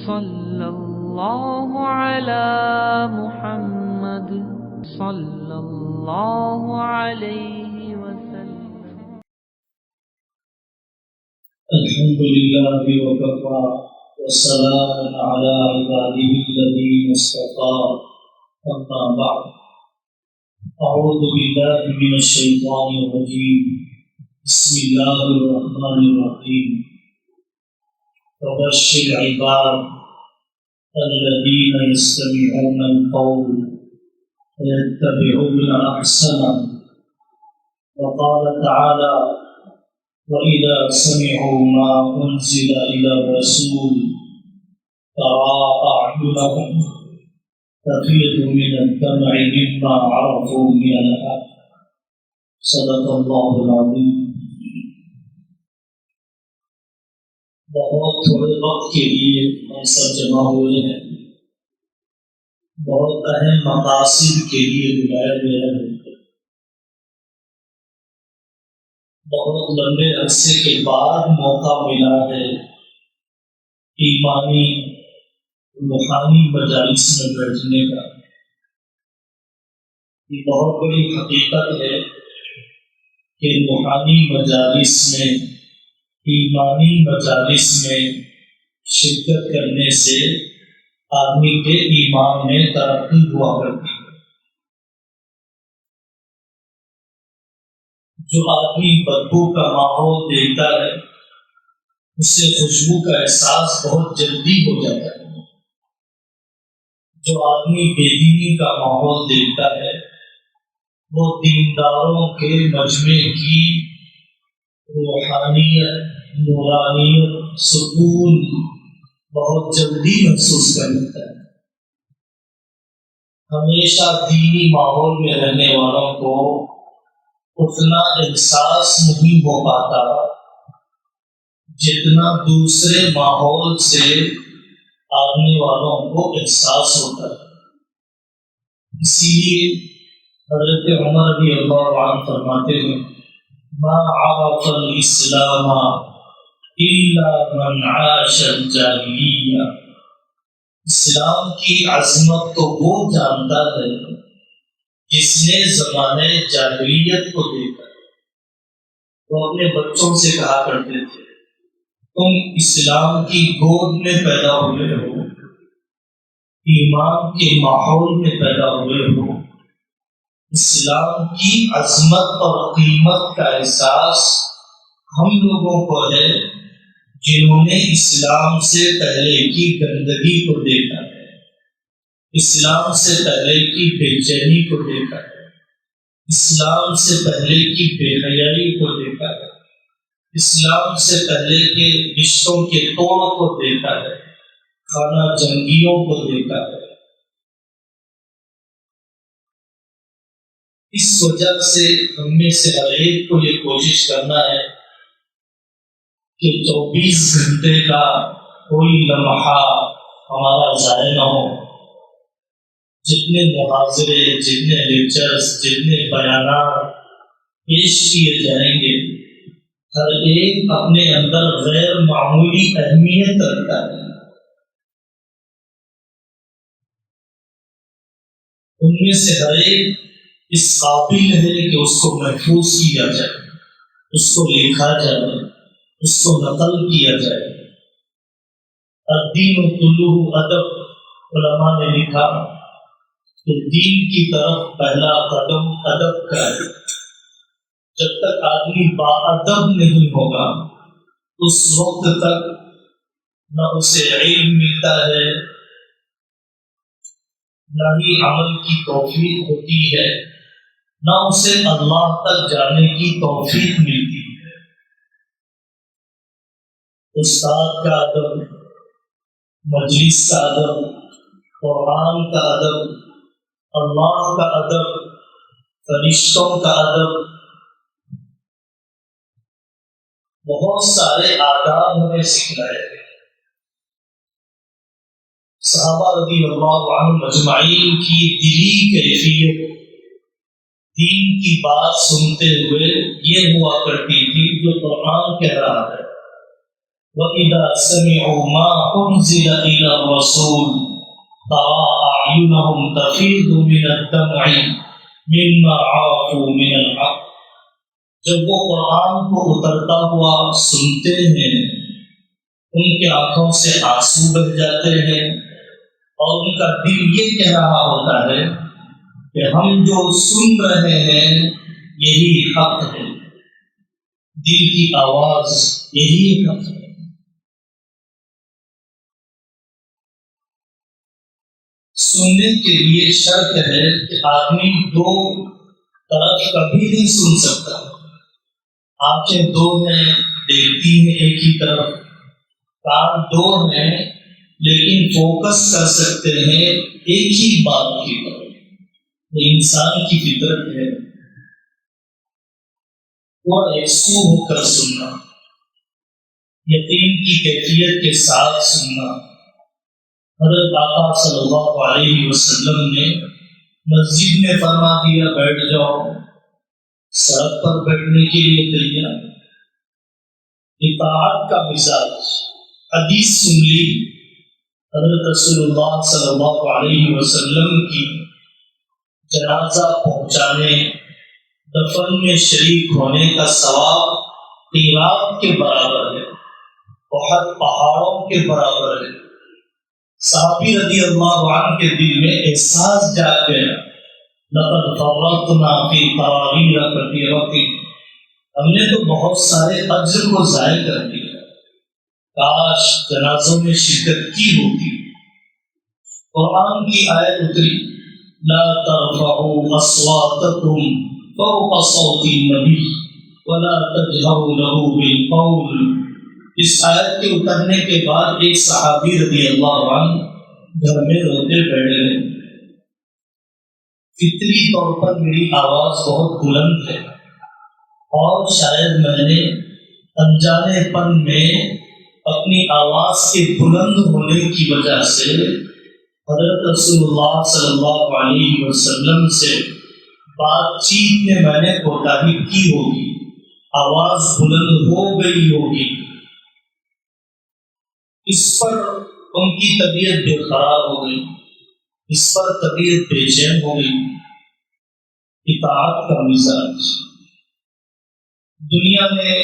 صلی اللہ علی محمد صلی اللہ علیہ وسلم۔ الحمد للہ وکفی والسلام علی عبادہ الذین اصطفی، اما بعد، اعوذ باللہ من الشیطان الرجیم، بسم اللہ الرحمن الرحیم۔ فبشر عباد الذین یستمعون القول ويتبعون احسنه، وقال تعالی وَإِذَا سَمِعُوا مَا أُنزِلَ إِلَى الرَّسُولِ تَرَىٰ أَعْيُنَهُمْ تَفِيضُ مِنَ الدَّمْعِ مِمَّا عَرَفُوا مِنَ الْحَقِّ۔ صدق اللہ العظیم۔ بہت تھوڑے وقت کے لیے ہم سب جمع ہوئے ہیں، بہت اہم مقاصد کے لیے بلایا گیا ہے۔ بہت لمبے عرصے کے بعد موقع ملا ہے ایمانی روحانی مجالس میں بیٹھنے کا۔ یہ بہت بڑی حقیقت ہے کہ روحانی مجالس میں، ایمانی مجالس میں شرکت کرنے سے آدمی کے ایمان میں ترقی ہوا کرتی ہے۔ جو آدمی بدبو کا ماحول دیکھتا ہے اس سے خوشبو کا احساس بہت جلدی ہو جاتا ہے۔ جو آدمی بے دینی کا ماحول دیکھتا ہے وہ دینداروں کے مجمع کی روحانیت، نورانیت، سکون بہت جلدی محسوس کر لیتا ہے۔ ہمیشہ دینی ماحول میں رہنے والوں کو اتنا احساس نہیں ہو پاتا جتنا دوسرے ماحول سے آنے والوں کو احساس ہوتا ہے۔ اسی لیے حضرت عمر رضی اللہ عنہ فرماتے ہیں ما عرف الاسلام الا من عاش الجاہلیہ۔ اسلام کی عظمت تو وہ جانتا ہے جس نے زمانے جاہلیت کو دیکھا۔ وہ اپنے بچوں سے کہا کرتے تھے تم اسلام کی گود میں پیدا ہوئے ہو، ایمان کے ماحول میں پیدا ہوئے ہو، اسلام کی عظمت اور قیمت کا احساس ہم لوگوں کو ہے جنہوں نے اسلام سے پہلے کی گندگی کو دیکھا ہے، اسلام سے پہلے کی بے چینی کو دیکھا ہے، اسلام سے پہلے کی بے حیائی کو دیکھا ہے، اسلام سے پہلے کے رشتوں کے توڑ کو دیکھا ہے، خانہ جنگیوں کو دیکھا ہے۔ اس وجہ سے ہم میں سے ہر ایک کو یہ کوشش کرنا ہے کہ 24 گھنٹے کا کوئی لمحہ ہمارا ضائع نہ ہو۔ جتنے محاضرے، جتنے لیکچرز، جتنے بیانات پیش کیے جائیں گے ہر ایک اپنے اندر غیر معمولی اہمیت رکھتا ہے۔ ان میں سے ہر ایک اس قابل ہے کہ اس کو محفوظ کیا جائے، اس کو لکھا جائے، اس کو نقل کیا جائے۔ الدین کلہ ادب، علماء نے لکھا کہ دین کی طرف پہلا قدم ادب کا ہے۔ جب تک آدمی باادب نہیں ہوگا اس وقت تک نہ اسے علم ملتا ہے، نہ ہی عمل کی توفیق ہوتی ہے، نہ اسے اللہ تک جانے کی توفیق ملتی ہے۔ استاد کا ادب، مجلس کا ادب، قرآن کا ادب، اللہ کا ادب، فرشتوں کا ادب، بہت سارے آداب ہمیں سکھلائے گئے۔ صحابہ رضی اللہ عنہ مجمعین کی دلی کیفیت دین کی بات سنتے ہوئے یہ ہوا کرتی تھی جو قرآن کہہ رہا ہے وَإِذَا سَمِعُوا مَا أُنزِلَ إِلَى الرَّسُولِ تَرَى أَعْيُنَهُمْ تَفِيضُ مِنَ الدَّمْعِ مِمَّا عَرَفُوا مِنَ الْحَقِّ. جب وہ قرآن کو اترتا ہوا سنتے ہیں ان کی آنکھوں سے آنسو بہہ جاتے ہیں اور ان کا دل یہ کہہ رہا ہوتا ہے کہ ہم جو سن رہے ہیں یہی حق ہے، دل کی آواز یہی حق ہے. سننے کے لیے شرط ہے کہ آدمی دو طرف کبھی نہیں سن سکتا. آنکھیں دو ہیں دیکھتی ہیں ایک ہی طرف، کان دو ہیں لیکن فوکس کر سکتے ہیں ایک ہی بات کی طرف. یہ انسان کی فطرت ہے، وہ یکسو ہو کر سننا، یقین کی کیفیت کے ساتھ سننا. حضرت آقا صلی اللہ علیہ وسلم نے مسجد میں فرما دیا بیٹھ جاؤ، سڑک پر بیٹھنے کے لیے تیار. اطاعت کا مزاج. حدیث سن لی، حضرت رسول اللہ صلی اللہ علیہ وسلم کی جنازہ پہنچانے دفن میں شریک ہونے کا ثواب قیرات کے برابر ہے، بہت پہاڑوں کے برابر ہے. صحابی رضی اللہ عنہ کے دل میں احساس جاگ گیا، لقد فرطنا فی تراغیب کثیرۃ، ہم نے تو بہت سارے اجر کو ضائع کر دیا، کاش جنازوں میں شرکت کی ہوتی. قرآن کی آیت اتری، لا ترفعوا اصواتکم فوق صوت النبی ولا تجهروا له بالقول. اس آیت کے اترنے کے بعد ایک صحابی رضی اللہ عنہ گھر میں روتے بیٹھے. فطری طور پر میری آواز بہت بلند ہے اور شاید میں نے انجانے پن میں اپنی آواز کے بلند ہونے کی وجہ سے حضرت رسول اللہ صلی اللہ علیہ وسلم سے بات چیت میں نے کوتاہی کی ہوگی، آواز بلند ہو گئی ہوگی. اس پر ان کی طبیعت بے قرار ہو گئی، اس پر طبیعت بے چین ہو گئی. اطاعت کا مزاج. دنیا میں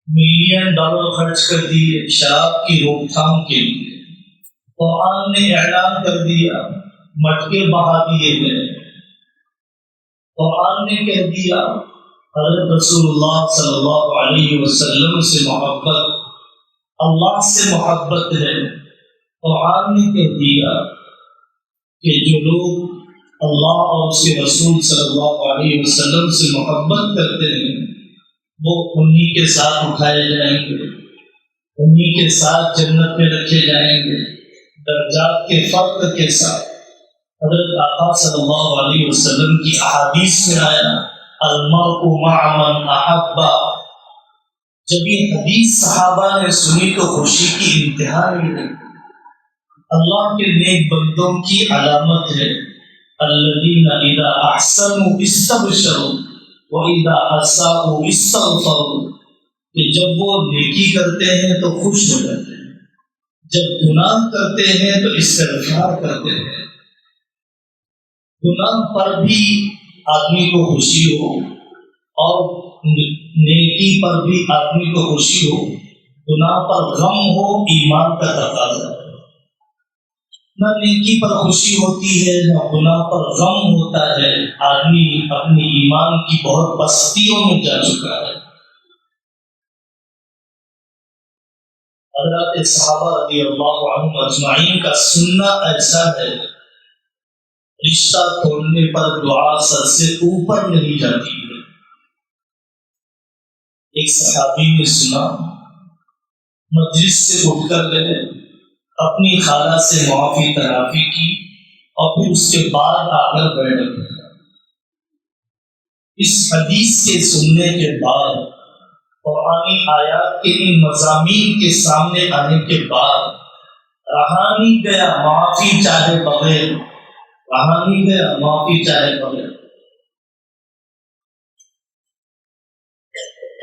ملین ڈالر خرچ کر دیے شراب کی روک تھام کے لیے. قرآن نے اعلان کر دیا، مٹکے بہا دیے گئے. قرآن نے کہہ دیا حضرت رسول اللہ صلی اللہ علیہ وسلم سے محبت اللہ سے محبت ہے. قرآن نے کہہ دیا کہ جو لوگ اللہ اور اس کے رسول صلی اللہ علیہ وسلم سے محبت کرتے ہیں وہ انہی کے ساتھ اٹھائے جائیں گے، انہی کے ساتھ جنت میں رکھے جائیں گے، درجات کے فرق کے ساتھ. حضرت آقا صلی اللہ علیہ وسلم کی احادیث میں آیا المرء مع من احب. جب یہ حدیث صحابہ نے سنی تو خوشی کی انتہا نہیں رہی. اللہ کے نیک بندوں کی علامت ہے الذین اذا احسنوا استبشروا واذا اساءوا استغفروا، کہ جب وہ نیکی کرتے ہیں تو خوش ہو جاتے ہیں، جب گناہ کرتے ہیں تو استغفار کرتے ہیں. گناہ پر بھی آدمی کو خوشی ہو اور نیکی پر بھی آدمی کو خوشی ہو، گناہ پر غم ہو ایمان کا تقاضا ہے. نہ نیکی پر خوشی ہوتی ہے نہ گناہ پر غم ہوتا ہے. آدمی اپنی ایمان کی بہت بستیوں میں جا چکا ہے. حضرات صحابہ رضی اللہ عنہم اجمعین کا سننا ایسا ہے، رشتہ توڑنے پر دعا سر سے اوپر نہیں جاتی ہے. ایک صحابی نے سنا، مجلس سے اٹھ کر گئے، اپنی خالہ سے معافی تلافی کی اور پھر اس کے بعد آ کر بیٹھ گئے. اس حدیث کے سننے کے بعد قرآنی آیات کے ان مضامین کے سامنے آنے کے بعد رہا نہیں گیا معافی چاہے بغیر، رہا نہیں گیا معافی چاہے بغیر.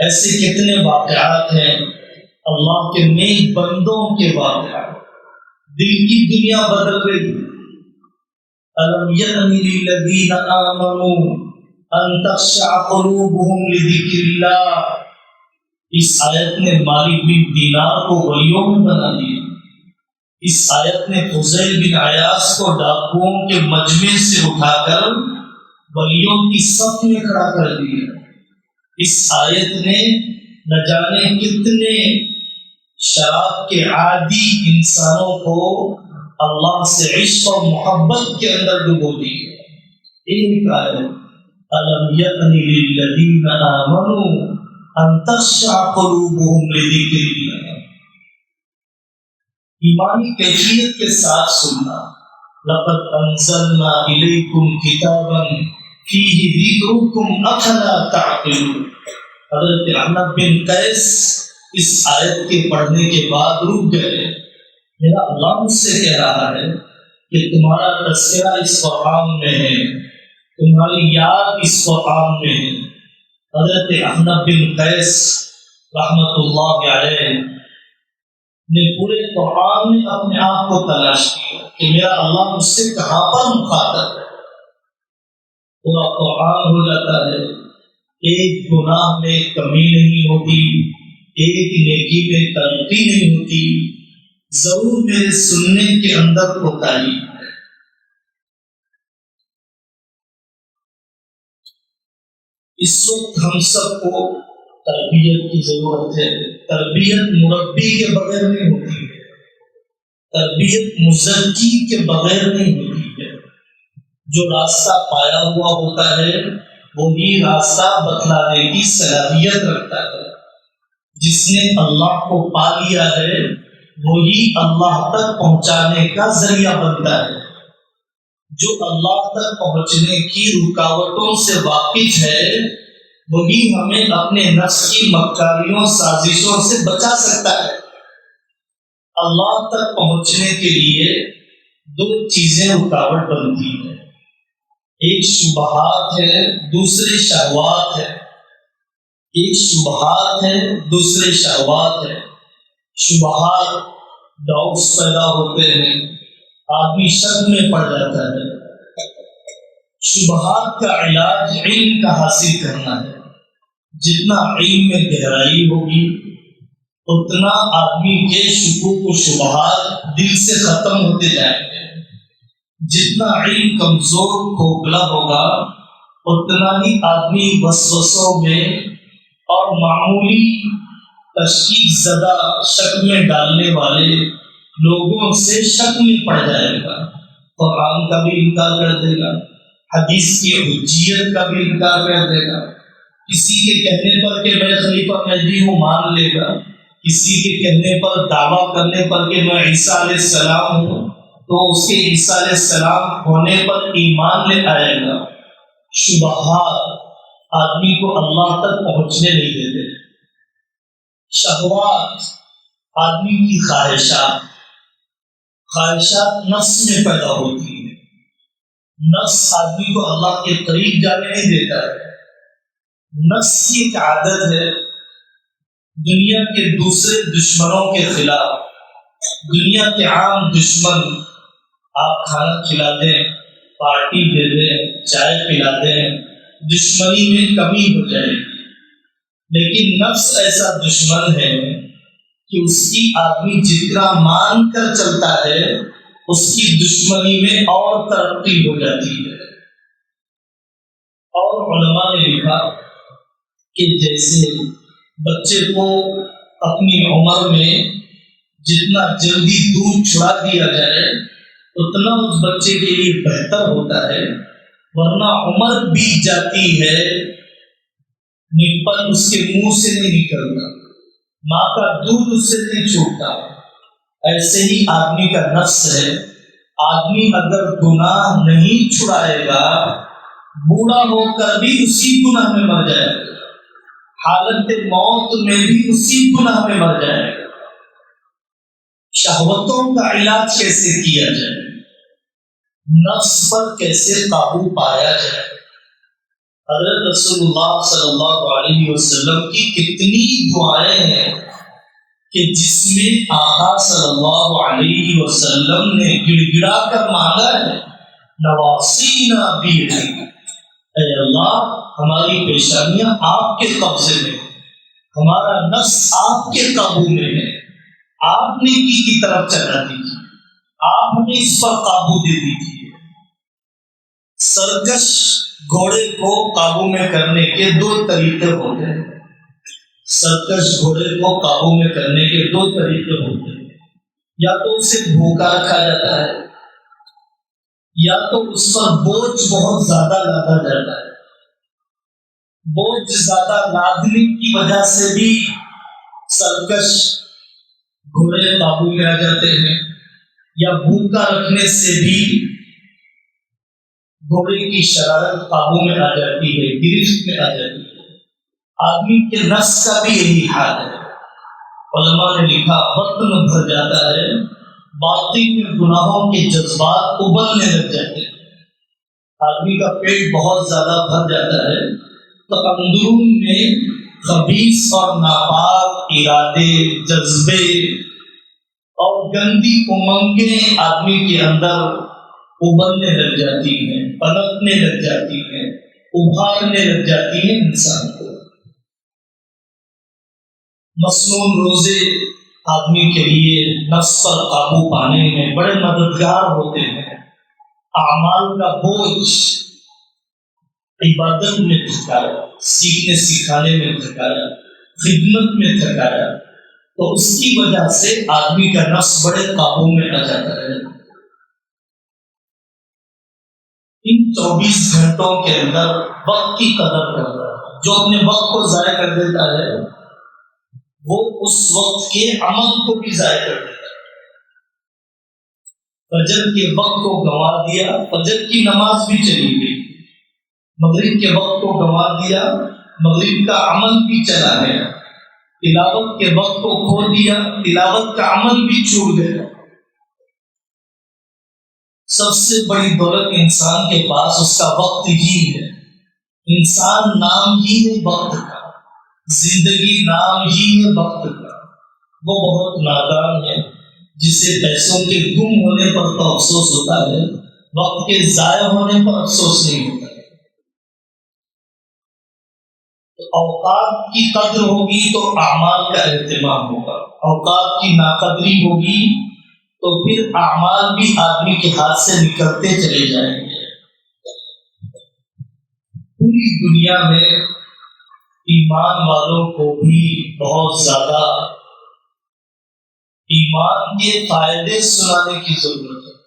ایسے کتنے واقعات ہیں اللہ کے نیک بندوں کے واقعات، دل کی دنیا بدل گئی۔ الم یأن للذین آمنوا ان تخشع قلوبهم لذکر اللہ۔ اس آیت نے مالک بن دینار کو ولیوں میں بنا دیا۔ اس آیت نے فضیل بن عیاض کو ڈاکوؤں کے مجمع سے اٹھا کر ولیوں کی صف میں کھڑا کر دیا۔ اس آیت نے نہ جانے کتنے شراب کے عادی انسانوں کو اللہ سے عشق اور محبت کے اندر ڈبو دیا۔ ایک آیت، الم یأن للذین آمنوا ان تخشع قلوبهم لذکر اللہ۔ ایمانی کیفیت کے ساتھ سننا، لقد انزلنا الیکم کتابا فیہ ذکرکم افلا تعقلون۔ حضرت عمرو بن قیس اس آیت کے پڑھنے کے بعد رک گئے۔ میرا اللہ مجھ سے کہہ رہا ہے کہ تمہارا تذکرہ اس قرآن میں ہے، تمہاری یاد اس قرآن میں ہے۔ حضرت عمرو بن قیس رحمت اللہ علیہ نے پورے قرآن میں اپنے آپ کو تلاش کیا کہ میرا اللہ مجھ سے کہاں پر مخاطب ہے۔ پورا قرآن ہو جاتا ہے، ایک گناہ میں کمی نہیں ہوتی، ایک نیکی میں ترقی نہیں ہوتی، ضرور میرے سننے کے اندر کوتاہی ہے۔ اس وقت ہم سب کو تربیت کی ضرورت ہے۔ تربیت مربی کے بغیر نہیں ہوتی ہے، تربیت مزکی کے بغیر نہیں ہوتی ہے۔ جو راستہ پایا ہوا ہوتا ہے وہی راستہ بتلانے کی صلاحیت رکھتا ہے۔ جس نے اللہ کو پا لیا ہے وہی اللہ تک پہنچانے کا ذریعہ بنتا ہے۔ جو اللہ تک پہنچنے کی رکاوٹوں سے واقف ہے وہی ہمیں اپنے نفس کی مکاریوں سازشوں سے بچا سکتا ہے۔ اللہ تک پہنچنے کے لیے دو چیزیں رکاوٹ بنتی ہیں، ایک شبہات ہے، دوسرے شہوات ہے۔ ایک شبہات ہے، دوسرے شہوات ہے۔ شبہات ڈاؤٹس پیدا ہوتے ہیں، آدمی شک میں پڑ جاتا ہے۔ شبہات کا علاج علم کا حاصل کرنا ہے۔ جتنا علم میں گہرائی ہوگی اتنا آدمی کے شکوک و شبہات دل سے ختم ہوتے جائیں گے۔ جتنا علم کمزور کھوکھلا ہوگا اتنا ہی آدمی وسوسوں میں اور معمولی تشکیک زدہ شک میں ڈالنے والے لوگوں سے شک میں پڑ جائے گا۔ قرآن کا بھی انکار کر دے گا، حدیث کی حجیت کا بھی انکار کر دے گا، کسی کے کہنے پر کہ میں خلیفہ مہدی ہوں مان لے گا، کسی کے کہنے پر دعویٰ کرنے پر کہ میں عیسیٰ علیہ السلام ہوں تو اس کے عیسیٰ علیہ السلام ہونے پر ایمان لے آئے گا۔ شبہات آدمی کو اللہ تک پہنچنے نہیں دیتے۔ شہوات آدمی کی خواہشات نفس میں پیدا ہوتی ہیں۔ نفس آدمی کو اللہ کے قریب جانے نہیں دیتا ہے۔ نفس کی ایک عادت ہے دنیا کے دوسرے دشمنوں کے خلاف، دنیا کے عام دشمن آپ کھانا کھلا دیں، پارٹی دے دیں، چائے پلا دیں، دشمنی میں کمی ہو جائے گی۔ لیکن نفس ایسا دشمن ہے کہ اس کی آدمی جتنا مان کر چلتا ہے اس کی دشمنی میں اور ترقی ہو جاتی ہے۔ اور علماء نے لکھا کہ جیسے بچے کو اپنی عمر میں جتنا جلدی دودھ چھڑا دیا جائے اتنا اس بچے کے لیے بہتر ہوتا ہے، ورنہ عمر بیت جاتی ہے نپل اس کے منہ سے نہیں نکلتا، ماں کا دودھ اس سے نہیں چھوٹتا۔ ایسے ہی آدمی کا نفس ہے، آدمی اگر گناہ نہیں چھڑائے گا بوڑھا ہو کر بھی اسی گناہ میں مر جائے گا، حالت موت میں بھی اسی گناہ میں مر جائے گا۔ شہوتوں کا علاج کیسے کیا جائے، نفس پر کیسے قابو پایا جائے؟ حضرت رسول اللہ صلی اللہ علیہ وسلم کی کتنی دعائیں ہیں کہ جس میں آقا صلی اللہ علیہ وسلم نے گڑ گڑا کر مانگا ہے نواسینا بیدک، اے اللہ ہماری پیشانیاں آپ کے قبضے میں، ہمارا نفس آپ کے قابو میں ہے، آپ نیکی کی طرف چلا دیجیے، آپ ہمیں اس پر قابو دے دیجیے۔ سرکش گھوڑے کو قابو میں کرنے کے دو طریقے ہوتے ہیں، سرکش گھوڑے کو قابو میں کرنے کے دو طریقے ہوتے ہیں، یا تو اسے بھوکا رکھا جاتا ہے، یا تو اس پر بوجھ بہت زیادہ لادا جاتا ہے۔ بوجھ زیادہ لادنے کی وجہ سے بھی سرکش گھوڑے قابو میں آ جاتے ہیں، یا بھوکا رکھنے سے بھی گھوڑے کی شرارت قابو میں آ جاتی ہے، گرفت میں آ جاتی ہے۔ آدمی کے نفس کا بھی یہی حال ہے۔ علماء نے لکھا بطن بھر جاتا ہے، باطن میں گناہوں کے جذبات ابلنے لگ جاتے ہیں۔ آدمی کا پیٹ بہت زیادہ بھر جاتا ہے تو اندرون میں خبیث اور ناپاک ارادے، جذبے اور گندی امنگیں آدمی کے اندر ابلنے لگ جاتی ہیں، پنپنے لگ جاتی ہیں، ابھارنے لگ جاتی ہیں انسان کو۔ مسنون روزے آدمی کے لیے نفس پر قابو پانے میں بڑے مددگار ہوتے ہیں۔ اعمال کا بوجھ عبادت میں تھکایا، سیکھنے سکھانے میں تھکایا، خدمت میں تھکایا، تو اس کی وجہ سے آدمی کا نفس بڑے قابو میں آ جاتا ہے۔ ان 24 گھنٹوں کے اندر وقت کی قدر کرتا ہے۔ جو اپنے وقت کو ضائع کر دیتا ہے وہ اس وقت کے عمل کو بھی ضائع کر دیتا ہے۔ فجر کے وقت کو گنوا دیا، فجر کی نماز بھی چلی گئی۔ مغرب کے وقت کو گنوا دیا، مغرب کا عمل بھی چلا گیا۔ تلاوت کے وقت کو کھو دیا، تلاوت کا عمل بھی چھوٹ گیا۔ سب سے بڑی دولت انسان کے پاس اس کا وقت ہی ہے۔ انسان نام ہی ہے وقت کا، زندگی نام ہی ہے وقت کا۔ وہ بہت نادان ہے جسے پیسوں کے گم ہونے پر تو افسوس ہوتا ہے، وقت کے ضائع ہونے پر افسوس نہیں ہوتا ہے۔ تو اوقات کی قدر ہوگی تو اعمال کا اہتمام ہوگا، اوقات کی ناقدری ہوگی تو پھر اعمال بھی آدمی کے ہاتھ سے نکلتے چلے جائیں گے۔ پوری دنیا میں ایمان والوں کو بھی بہت زیادہ ایمان کے فائدے سنانے کی ضرورت ہے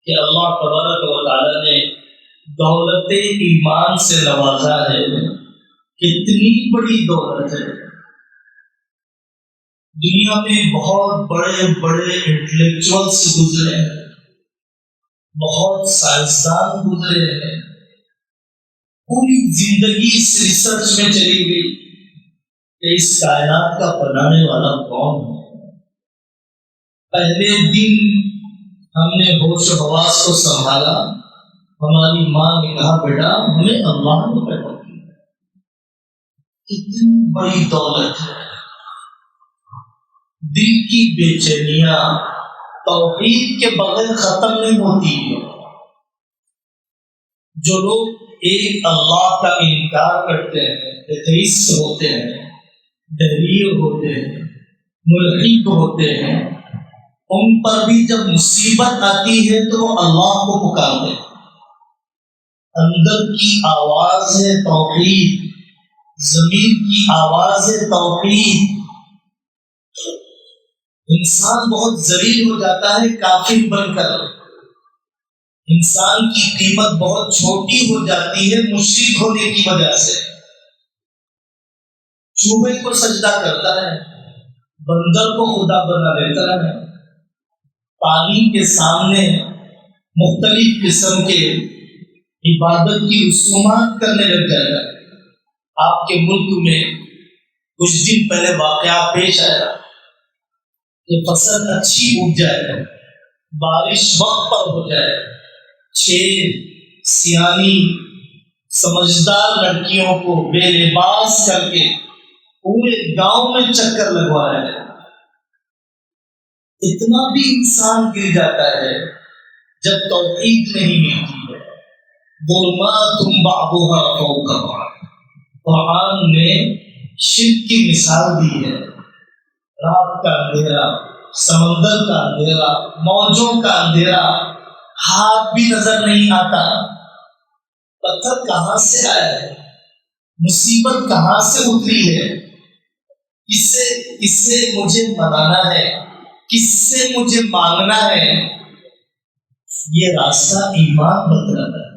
کہ اللہ تبارک و تعالیٰ نے دولت ایمان سے نوازا ہے۔ کتنی بڑی دولت ہے۔ دنیا میں بہت بڑے بڑے انٹلیکچوئلس گزرے ہیں، بہت سائنسدان گزرے ہیں، پوری زندگی اس ریسرچ میں چلی گئی کہ اس کائنات کا بنانے والا کون ہے۔ پہلے دن ہم نے ہوش و حواس کو سنبھالا، ہماری ماں نے کہا بیٹا ہمیں اللہ نے پیدا کیا۔ کتنی بڑی دولت ہے۔ دل کی بے چینیاں توحید کے بغیر ختم نہیں ہوتی ہے۔ جو لوگ ایک اللہ کا انکار کرتے ہیں، ایتھیسٹ ہوتے ہیں، دہریے ہوتے ہیں، ملحد ہوتے ہیں، ان پر بھی جب مصیبت آتی ہے تو وہ اللہ کو پکارتے ہیں۔ اندر کی آواز ہے توحید، زمین کی آواز ہے توحید۔ انسان بہت ذلیل ہو جاتا ہے کافر بن کر، انسان کی قیمت بہت چھوٹی ہو جاتی ہے مشرک ہونے کی وجہ سے۔ چوہے کو سجدہ کرتا ہے، بندر کو خدا بنا لیتا ہے، پانی کے سامنے مختلف قسم کے عبادت کی رسومات کرنے لگ جاتا ہے۔ آپ کے ملک میں کچھ دن پہلے واقعہ پیش آیا کہ فصل اچھی اگ جائے، بارش وقت پر ہو جائے، 6 سیانی سمجھدار لڑکیوں کو بے لباس کر کے پورے گاؤں میں چکر لگوایا ہے۔ اتنا بھی انسان گر جاتا ہے جب توحید نہیں ملتی ہے. ظلمات بعضها فوق بعض. قرآن نے شرک کی مثال دی ہے. رات کا اندھیرا، سمندر کا اندھیرا، موجوں کا اندھیرا، ہاتھ بھی نظر نہیں آتا. پتھر کہاں سے آیا ہے؟ مصیبت کہاں سے اتری ہے؟ کس سے مجھے منانا ہے؟ کس سے مجھے مانگنا ہے؟ یہ راستہ ایمان بتلاتا ہے.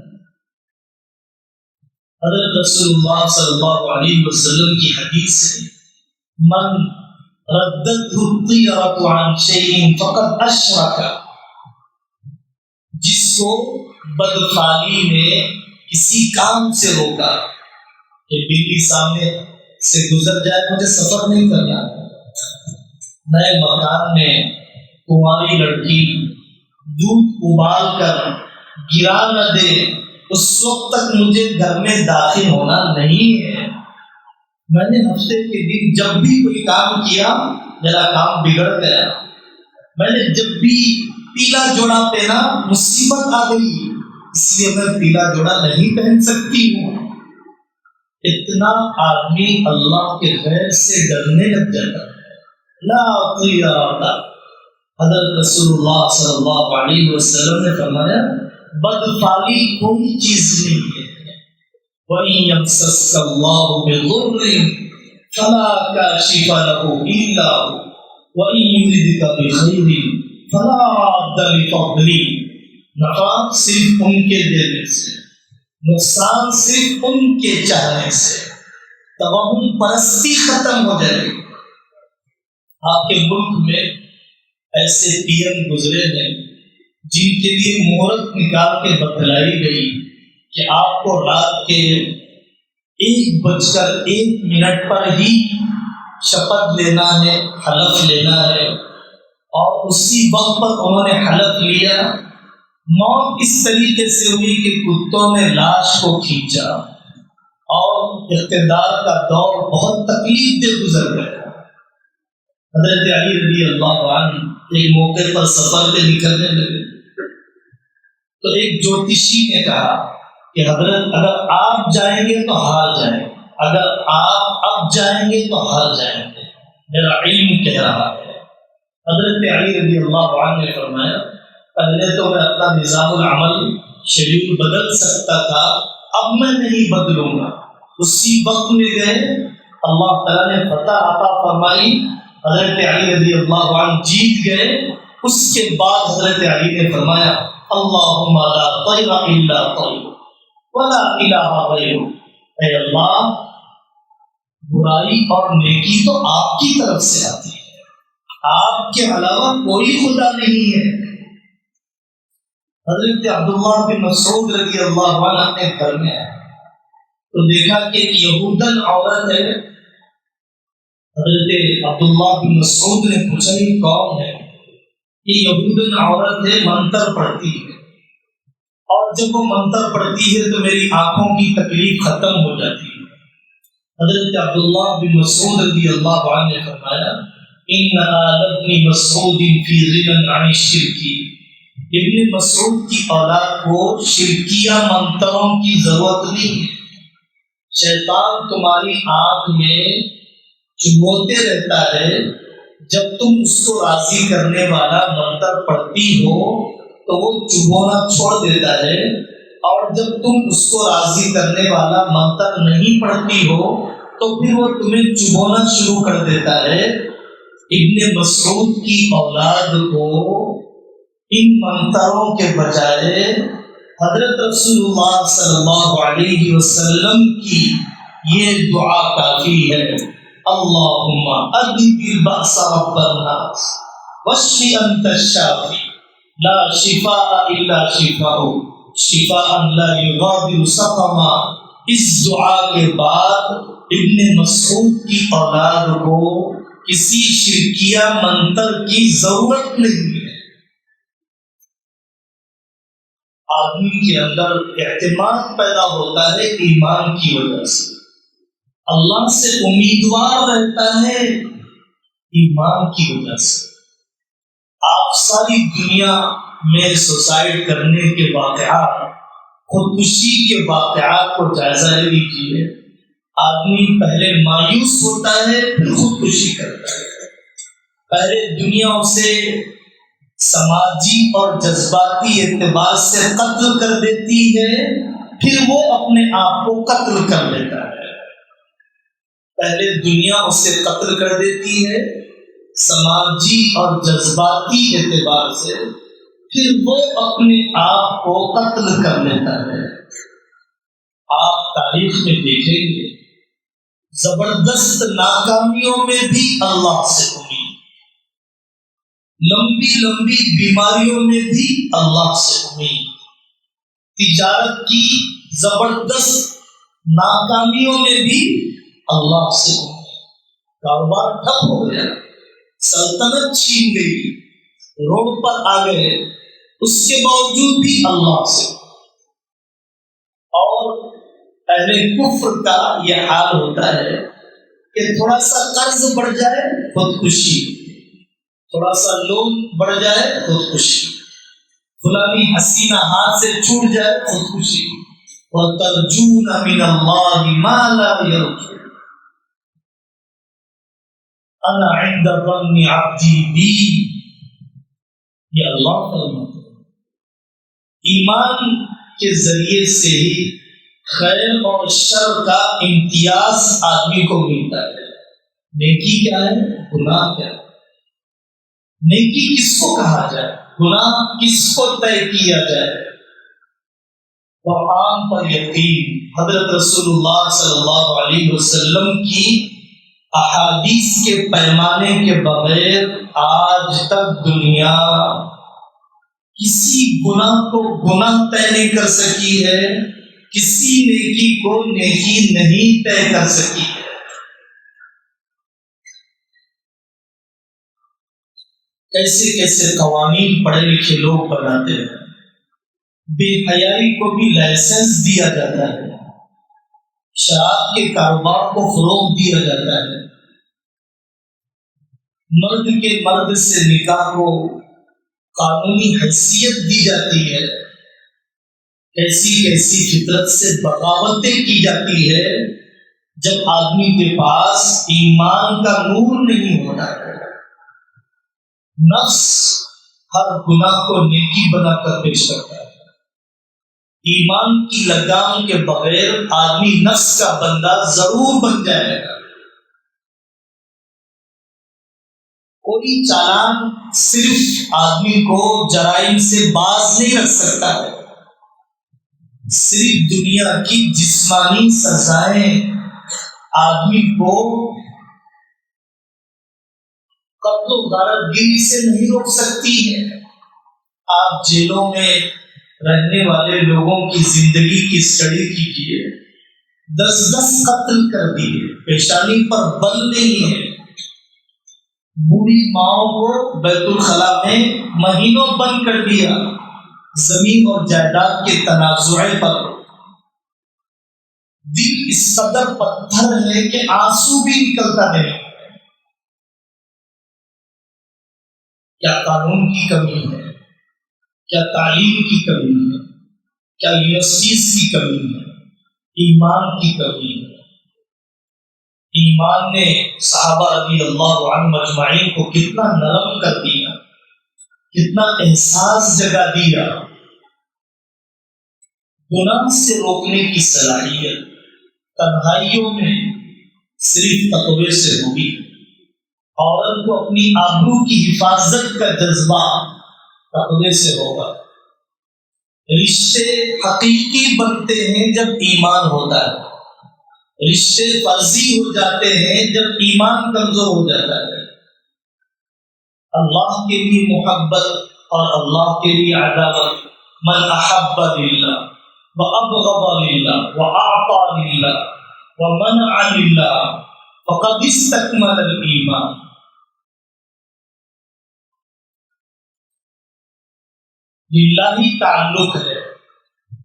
حضرت رسول اللہ صلی اللہ علیہ وسلم کی حدیث ہے، من ردت الطیرۃ عن شیء فقد اشرک. جس کو بدفعلی نے کسی کام سے روکا کہ بلی سامنے سے گزر جائے، مجھے سفر نہیں کرنا، نئے مکان میں کماری لڑکی دودھ ابال کر گرا نہ دے، اس وقت تک مجھے گھر میں داخل ہونا نہیں ہے. میں نے ہفتے کے دن جب بھی کوئی کام کیا میرا کام بگڑ گیا. میں نے جب بھی پیلا جوڑا پہنا مصیبت آ گئی، اس لیے میں پیلا جوڑا نہیں پہن سکتی ہوں. اتنا آدمی اللہ کے غیر سے ڈرنے لگ جاتا ہے. لا طیرۃ. حضرت رسول اللہ صلی اللہ علیہ وسلم نے فرمایا بدفعلی کوئی چیز نہیں ہے. وَإِن يَمْسَسْكَ اللَّهُ بِضُرٍّ فَلَا كَاشِفَ لَهُ إِلَّا هُوَ وَإِن يُرِدْكَ بِخَيْرٍ فَلَا رَادَّ لِفَضْلِهِ. نفع صرف ان کے دینے سے، نقصان صرف ان کے چاہنے سے. توہم پرستی ختم ہو جائے گی. آپ کے ملک میں ایسے پی ایم گزرے ہیں جن کے لیے مہرت نکال کے بتلائی گئی کہ آپ کو رات کے 1:01 پر ہی شپث لینا ہے، حلف لینا ہے، اور اسی وقت پر انہوں نے حلف لیا. موت اس طریقے سے ہوئی کہ کتوں نے لاش کو کھینچا اور اقتدار کا دور بہت تکلیف دہ گزر گیا. حضرت علی رضی اللہ عنہ ایک موقع پر سفر پہ نکلنے لگے تو ایک جوتشی نے کہا کہ حضرت اگر آپ جائیں گے تو ہار جائیں گے، اگر آپ اب جائیں گے تو ہار جائیں گے، میرا علم کہہ رہا ہے. حضرت علی رضی اللہ عنہ نے فرمایا پہلے تو میں اپنا نظام العمل شیڈول بدل سکتا تھا، اب میں نہیں بدلوں گا. اسی وقت میں گئے، اللہ تعالیٰ نے فتح عطا فرمائی، حضرت علی رضی اللہ عنہ جیت گئے. اس کے بعد حضرت علی نے فرمایا اللہم لا طیر الا طیر ولا الہ غیرک. اے اللہ برائی اور نیکی تو آپ کی طرف سے آتی ہے، آپ کے علاوہ کوئی خدا نہیں ہے. حضرت عبداللہ بن مسعود رضی اللہ عنہ اپنے گھر میں آئے تو دیکھا کہ ایک یہودن عورت ہے. حضرت عبداللہ بن مسعود نے پوچھا یہ کون ہے؟ یہ یہودن عورت ہے، منتر پڑھتی ہے، اور جب وہ منتر پڑھتی ہے تو میری آنکھوں کی تکلیف ختم ہو جاتی ہے. حضرت عبداللہ بن مسعود رضی اللہ عنہ نے فرمایا ان آل ابن مسعود فی غنى عن الشرک. ابن مسعود کی اولاد کو شرکیہ منتروں کی ضرورت نہیں ہے. شیطان تمہاری آنکھ میں چبوتے رہتا ہے، جب تم اس کو راضی کرنے والا منتر پڑھتی ہو تو وہ چبونا چھوڑ دیتا ہے، اور جب تم اس کو راضی کرنے والا منتر نہیں پڑھتی ہو تو پھر وہ تمہیں چبونا شروع کر دیتا ہے. ابن مسعود کی اولاد کو ان منتروں کے بجائے حضرت رسول اللہ صلی اللہ علیہ وسلم کی یہ دعا کافی ہے اللہم اذھب البأس رب الناس واشف انت الشافی لا شفاء الا شفاؤک شفاء لا یغادر سقما. اس دعا کے بعد ابن مسعود کی اولاد کو کسی شرکیہ منتر کی ضرورت نہیں ہے. آدمی کے اندر اعتماد پیدا ہوتا ہے ایمان کی وجہ سے، اللہ سے امیدوار رہتا ہے ایمان کی وجہ سے. آپ ساری دنیا میں سوسائڈ کرنے کے واقعات، خودکشی کے واقعات کو جائزہ لے لیجیے. آدمی پہلے مایوس ہوتا ہے پھر خودکشی کرتا ہے. پہلے دنیا اسے سماجی اور جذباتی اعتبار سے قتل کر دیتی ہے، پھر وہ اپنے آپ کو قتل کر لیتا ہے. پہلے دنیا اسے قتل کر دیتی ہے سماجی اور جذباتی اعتبار سے، پھر وہ اپنے آپ کو قتل کر لیتا ہے. آپ تاریخ میں دیکھیں گے زبردست ناکامیوں میں بھی اللہ سے امید، لمبی لمبی بیماریوں میں بھی اللہ سے امید، تجارت کی زبردست ناکامیوں میں بھی اللہ سے امید. کاروبار ٹھپ ہو گیا، سلطنت چھین گئی، روڈ پر آ گئے، اس کے باوجود بھی اللہ سے. اور اہل کفر کا یہ حال ہوتا ہے کہ تھوڑا سا قرض بڑھ جائے خودکشی، تھوڑا سا لون بڑھ جائے خودکشی، فلانی حسینہ ہاتھ سے چھوٹ جائے خودکشی. وَتَرْجُونَ مِنَ اللَّهِ مَا لَا يَرْجُونَ انا عند ظن عبدی بی. یہ اللہ فرماتا ہے ایمان کے ذریعے سے ہی خیر اور شر کا امتیاز آدمی کو ملتا ہے. نیکی کیا ہے، گناہ کیا ہے. نیکی کس کو کہا جائے، گناہ کس کو طے کیا جائے. قرآن پر یقین، حضرت رسول اللہ صلی اللہ علیہ وسلم کی احادیث کے پیمانے کے بغیر آج تک دنیا کسی گناہ کو گناہ طے نہیں کر سکی ہے، کسی نیکی کو نیکی نہیں طے کر سکی ہے. کیسے کیسے قوانین پڑھے لکھے لوگ بناتے ہیں. بے حیائی کو بھی لائسنس دیا جاتا ہے، شراب کے کاروبار کو فروغ دیا جاتا ہے، مرد کے مرد سے نکاح کو قانونی حیثیت دی جاتی ہے. ایسی ایسی فطرت سے بغاوتیں کی جاتی ہے جب آدمی کے پاس ایمان کا نور نہیں ہوتا ہے. نفس ہر گناہ کو نیکی بنا کر پیش کرتا ہے. ایمان کی لگام کے بغیر آدمی نفس کا بندہ ضرور بن جائے گا. کوئی چالان صرف آدمی کو جرائم سے باز نہیں رکھ سکتا ہے. صرف دنیا کی جسمانی سزائیں آدمی کو قتل و غارت گری سے نہیں روک سکتی ہے. آپ جیلوں میں رہنے والے لوگوں کی زندگی کی اسٹڈی کیجیے. 10 قتل کر دیے، پیشانی پر بل نہیں ہے. بوڑھی ماؤں کو بیت الخلا میں مہینوں بند کر دیا زمین اور جائیداد کے تنازع پر. دل اس قدر پتھر ہے کہ آنسو بھی نکلتا نہیں. کیا قانون کی کمی ہے، کیا تعلیم کی کمی ہے، کیا یونیورسٹیز کی کمی ہے، ایمان کی کمی ہے. ایمان نے صحابہ رضی اللہ عنہم اجمعین کو کتنا نرم کر دیا، کتنا احساس جگا دیا. گناہ سے روکنے کی صلاحیت تنہائیوں میں صرف تقوی سے ہوگی. عورت کو اپنی آبرو کی حفاظت کا جذبہ تقوی سے ہوگا. رشتے حقیقی بنتے ہیں جب ایمان ہوتا ہے، رشتے فرضی ہو جاتے ہیں جب ایمان کمزور ہو جاتا ہے. اللہ کے لیے محبت اور اللہ کے لیے عداوت. من احب للہ وابغض للہ واعطى للہ ومنع للہ فقد استکمل الایمان. للہ تعلق ہے.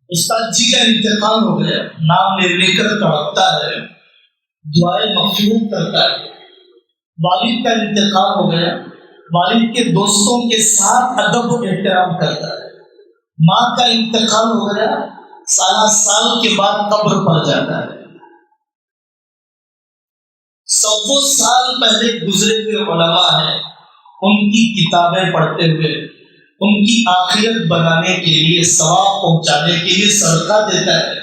استاد جی کا انتقال ہو گیا، نام لے کر تڑپتا ہے، دعائیں مخلوق کرتا ہے. والد کا انتقال ہو گیا، والد کے دوستوں کے ساتھ ادب و احترام کرتا ہے. ماں کا انتقال ہو گیا، سال کے بعد قبر پر جاتا ہے. 100 سال پہلے گزرے ہوئے علماء ہیں، ان کی کتابیں پڑھتے ہوئے ان کی آخرت بنانے کے لیے، ثواب پہنچانے کے لیے صدقہ دیتا ہے.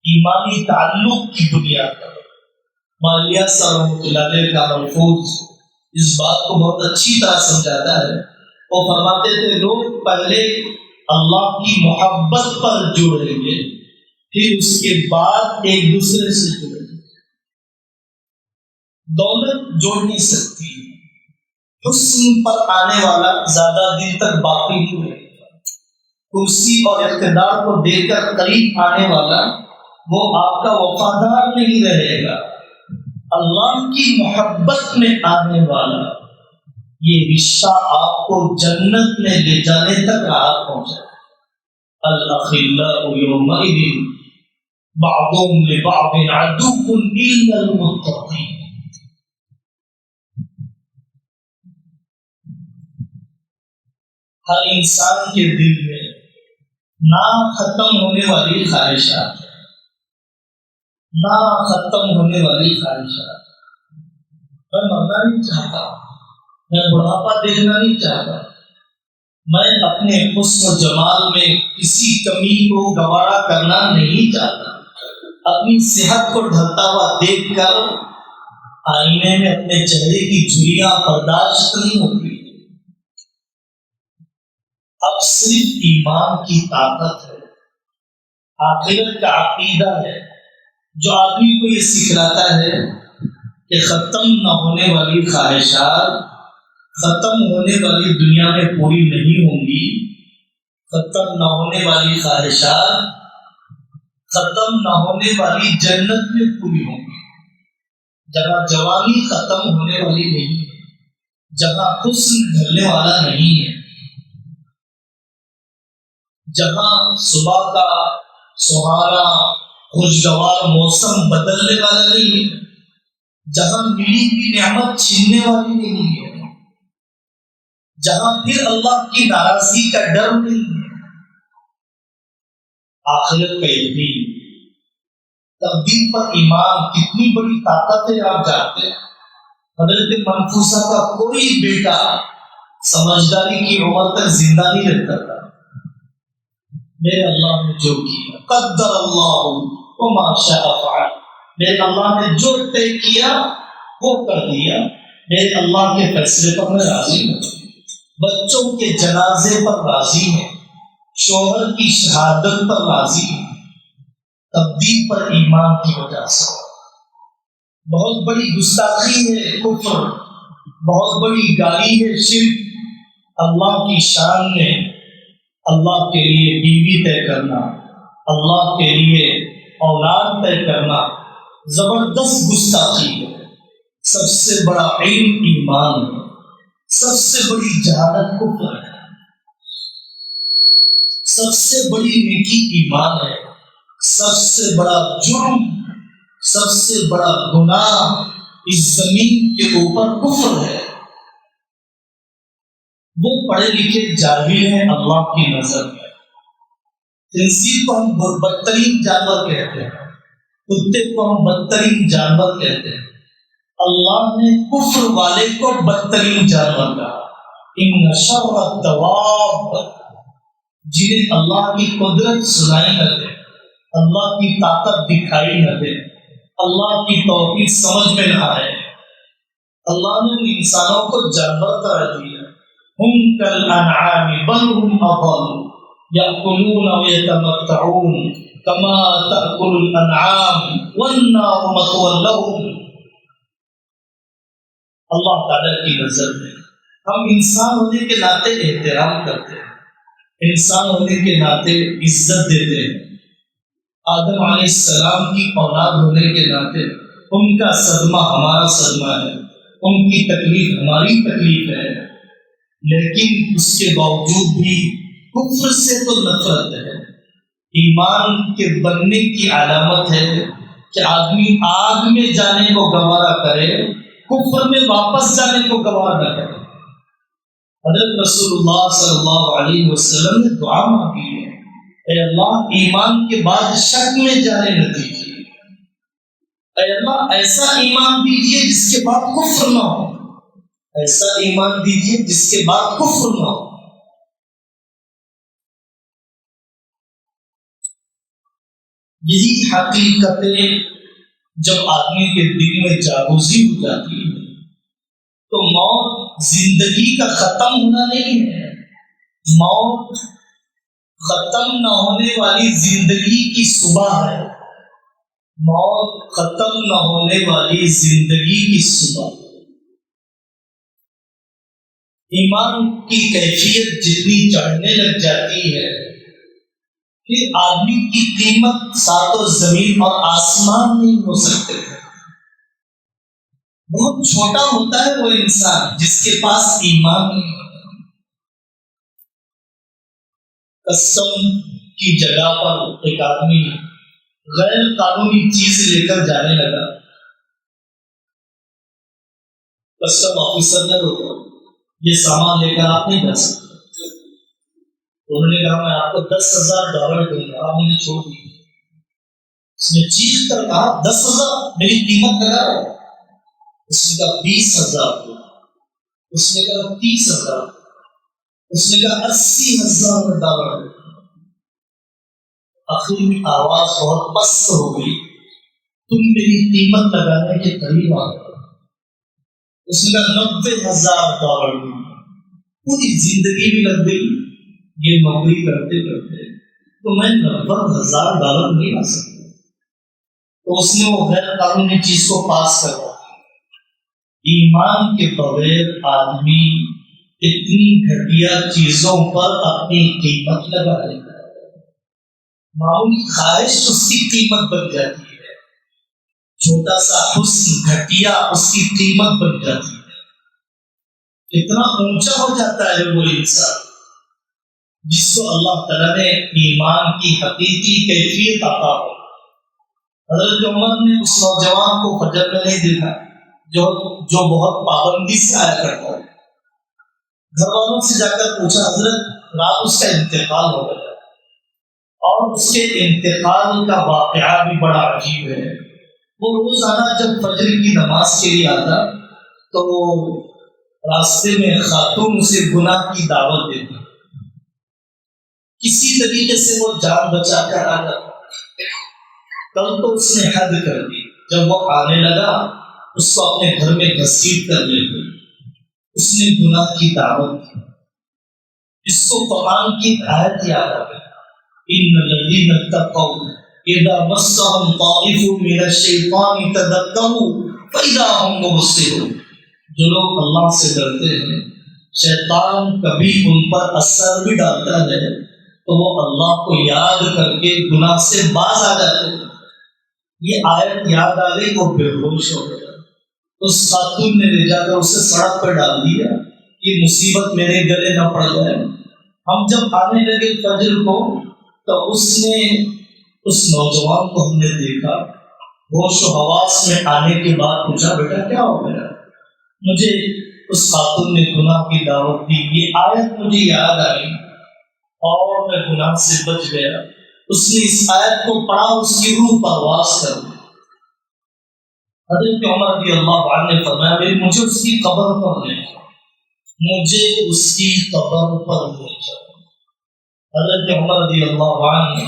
ایمانی تعلق کی بنیاد پر مالیہ صاحب رحمۃ اللہ علیہ کا ملفوظ اس بات کو بہت اچھی طرح سمجھاتا ہے. وہ فرماتے تھے لوگ پہلے اللہ کی محبت پر جڑیں گے، پھر اس کے بعد ایک دوسرے سے جڑیں گے. دولت جوڑ نہیں سکتی، حسن پر آنے والا زیادہ دن تک باقی نہیں رہے گا. کرسی اور اقتدار کو دے کر قریب آنے والا وہ آپ کا وفادار نہیں رہے گا. اللہ کی محبت میں آنے والا یہ رشتہ آپ کو جنت میں لے جانے تک راحت پہنچائے. الاخلاء یومئذ بعضهم لبعض عدو الا المتقین. ہر انسان کے دل میں نہ ختم ہونے والی خواہشات ہے، نہ ختم ہونے والی خواہشات. میں مرنا نہیں چاہتا، میں بڑھاپا دیکھنا نہیں چاہتا، میں اپنے حسن و جمال میں کسی کمی کو گوارا کرنا نہیں چاہتا. اپنی صحت کو ڈھلتا ہوا دیکھ کر آئینے میں اپنے چہرے کی جھریاں برداشت نہیں ہوتی. اب صرف ایمان کی طاقت ہے، آخرت کا عقیدہ ہے جو آدمی کو یہ سکھلاتا ہے کہ ختم نہ ہونے والی خواہشات ختم ہونے والی دنیا میں پوری نہیں ہوں گی. ختم نہ ہونے والی خواہشات ختم نہ ہونے والی جنت میں پوری ہوں گی. جہاں جوانی ختم ہونے والی نہیں ہے، جہاں حسن ڈھلنے والا نہیں ہے، جہاں صبح کا سہانا خوشگوار موسم بدلنے والا نہیں ہے، جہاں ملی کی نعمت چھیننے والی نہیں ہے، جہاں پھر اللہ کی ناراضگی کا ڈر نہیں ہے. آخرت کا یقین، تقدیر پر ایمان کتنی بڑی طاقت ہے آپ جانتے ہیں. حضرت منفوسہ کا کوئی بیٹا سمجھداری کی عمر تک زندہ نہیں رہتا تھا. میرے اللہ نے جو کیا، قدر اللہ وما شاء فعل، میرے اللہ نے جو طے کیا وہ کر دیا. میرے اللہ کے فیصلے پر میں راضی ہوں. بچوں کے جنازے پر راضی ہیں، شوہر کی شہادت پر راضی ہیں. تقدیر پر ایمان کی وجہ سے. بہت بڑی گستاخی ہے کفر، بہت بڑی گالی ہے شرک. اللہ کی شان میں اللہ کے لیے بیوی طے کرنا، اللہ کے لیے اولاد طے کرنا زبردست گستاخی ہے. سب سے بڑا علم ایمان ہے، سب سے بڑی جہالت کفر ہے، سب سے بڑی نیکی ایمان ہے. سب سے بڑا جرم، سب سے بڑا گناہ اس زمین کے اوپر کفر ہے. وہ پڑھے لکھے جاہل ہیں اللہ کی نظر میں. خنزیر کو ہم بدترین جانور کہتے ہیں، کتے کو ہم بدترین جانور کہتے ہیں. اللہ نے کفر والے کو بدترین جانور کہا. ان شر الدواب، جنہیں اللہ کی قدرت سنائی نہ دے، اللہ کی طاقت دکھائی نہ دے، اللہ کی توحید سمجھ میں نہ آئے، اللہ نے انسانوں کو جانور قرار دیا. ہم کالانعام بل ہم اضل یأکلون ویتمتعون کما تأکل الانعام والنار مثوی لهم. اللہ تعالیٰ کی نظر میں ہم انسان ہونے کے ناطے احترام کرتے ہیں، انسان ہونے کے ناطے عزت دیتے ہیں. آدم علیہ السلام کی اولاد ہونے کے ناطے ان کا صدمہ ہمارا صدمہ ہے، ان کی تکلیف ہماری تکلیف ہے. لیکن اس کے باوجود بھی کفر سے تو نفرت ہے. ایمان کے بننے کی علامت ہے کہ آدمی آگ میں جانے کو گوارا کرے، کفر میں واپس جانے کو گوارا نہ کرے. حضرت رسول اللہ صلی اللہ علیہ وسلم نے دعا مانگی ہے، اے اللہ ایمان کے بعد شک میں جانے نہ دیجیے، اے اللہ ایسا ایمان دیجیے جس کے بعد کفر نہ ہو، ایسا ایمان دیجیے جس کے بعد کفر نہ ہو۔ یہی حقیقتیں جب آدمی کے دل میں جاگوزی ہو جاتی ہے تو موت زندگی کا ختم ہونا نہیں ہے، موت ختم نہ ہونے والی زندگی کی صبح ہے، موت ختم نہ ہونے والی زندگی کی صبح۔ ایمان کی کیفیت جتنی چڑھنے لگ جاتی ہے پھر آدمی کی قیمت ساتوں زمین اور آسمان نہیں ہو سکتے۔ بہت چھوٹا ہوتا ہے وہ انسان جس کے پاس ایمان نہیں ہوتا۔ قسم کی جگہ پر ایک آدمی غیر قانونی چیز لے کر جانے لگا، کسٹم آفیسر نے روکا، یہ سامان لے کر آپ نہیں جا سکتے۔ انہوں نے کہا میں آپ کو $10,000 دوں گا، آپ مجھے چھوڑ دیجیے۔ اس نے چیخ کر کہا 10,000 میری قیمت لگا ہے۔ اس نے کہا 20,000 دو، اس نے کہا 30,000، اس نے کہا $80,000۔ آخر میں آواز بہت پست ہو گئی، تم میری قیمت لگانے کے قریب آ گئے۔ اس نے کہا $90,000 دوں، پوری زندگی بھی لگ گئی یہ نوکری کرتے کرتے، تو میں $90,000 نہیں آ سکتا۔ تو اس نے وہ غیر قانونی چیز کو پاس کروا۔ ایمان کے بغیر آدمی اتنی گھٹیا چیزوں پر اپنی قیمت لگا لیتا ہے، معمولی خواہش اس کی قیمت بن جاتی ہے، چھوٹا سا حسن گھٹیا اس کی قیمت بن جاتی ہے۔ اتنا اونچا ہو جاتا ہے وہ انسان جس کو اللہ تعالیٰ نے ایمان کی حقیقی کیفیت عطا ہو۔ حضرت عمر نے اس نوجوان کو فجر میں نہیں دیکھا جو بہت پابندی سے آیا کرتا ہے، گھر والوں سے جا کر پوچھا حضرت رات اس کا انتقال ہو گیا، اور اس کے انتقال کا واقعہ بھی بڑا عجیب ہے۔ وہ روزانہ جب فجر کی نماز کے لیے آتا تو راستے میں خاتون اسے گناہ کی دعوت دیتی، کسی طریقے سے وہ جان بچا کر آ جاتا۔ کل تو اس نے حد کر دی، جب وہ آنے لگا اس کو اپنے گھر میں گھسیٹ کر لے گئی، اس نے گناہ کی دعوت دی۔ اس کو قرآن کی آیت یاد آ گئی، ان الذین اتقوا اذا مسهم طائف من الشیطان تذکروا فاذا هم مبصرون۔ جو لوگ اللہ سے ڈرتے ہیں شیطان کبھی ان پر اثر بھی ڈالتا ہے تو وہ اللہ کو یاد کر کے گناہ سے باز آ جاتے ہیں۔ یہ آیت یاد آ گئی، وہ بے ہوش ہو گیا۔ اس خاتون نے لے جا کر اسے سڑک پر ڈال دیا کہ مصیبت میرے گلے نہ پڑ جائے۔ ہم جب آنے لگے فجر کو تو اس نوجوان کو ہم نے دیکھا، ہوش و حواس میں آنے کے بعد پوچھا بیٹا کیا ہو گیا؟ مجھے اس خاتون نے گناہ کی دعوت دی، یہ آیت مجھے یاد آئی اور میں گناہ سے بچ گیا۔ اس نے اس آیت کو پڑھا، اس کی روح پرواز کر دی۔ حضرت عمر رضی اللہ عنہ نے فرمایا مجھے اس کی قبر پر لے جاؤ، مجھے اس کی قبر پر لے جاؤ۔ حضرت عمر رضی اللہ عنہ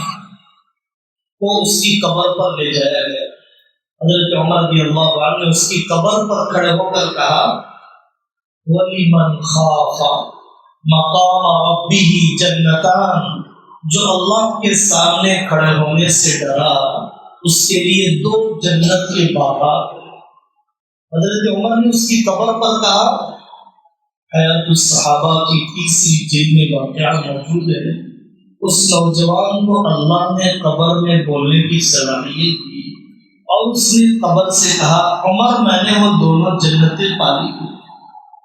کو اس کی قبر پر لے جایا گیا۔ حضرت عمر رضی اللہ عنہ نے اس کی قبر پر کھڑے ہو کر کہا وَلِمَنْ خَافَ مَقَامَ رَبِّهِ جَنَّتَانِ، جو اللہ کے سامنے کھڑے ہونے سے ڈرا اس کے لیے 2 جنت کے باغات ہیں۔ حضرت عمر نے اس کی قبر پر کہا، حیات الصحابہ کی 3ری جلد میں واقعہ موجود ہے۔ اس نوجوان کو اللہ نے قبر میں بولنے کی صلاحیت دی اور اس نے قبر سے کہا عمر میں نے وہ دونوں جنتیں پالی،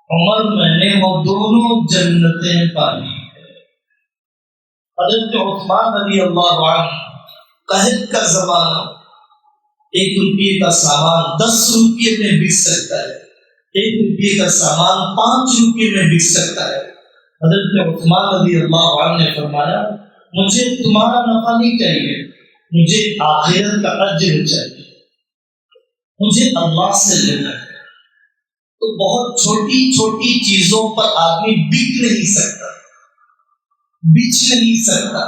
عمر میں نے وہ دونوں جنتیں پالی۔ حضرت عثمان رضی اللہ عنہ، قحط کا زمانہ، 1 روپے کا سامان 10 روپے میں بک سکتا ہے، 1 روپے کا سامان 5 روپے میں بک سکتا ہے۔ حضرت عثمان رضی اللہ عنہ نے فرمایا مجھے تمہارا نفع نہیں چاہیے، مجھے آخرت کا اجر چاہیے، مجھے اللہ سے لینا ہے۔ تو بہت چھوٹی چھوٹی چیزوں پر آدمی بک نہیں سکتا، بیچ نہیں سکتا،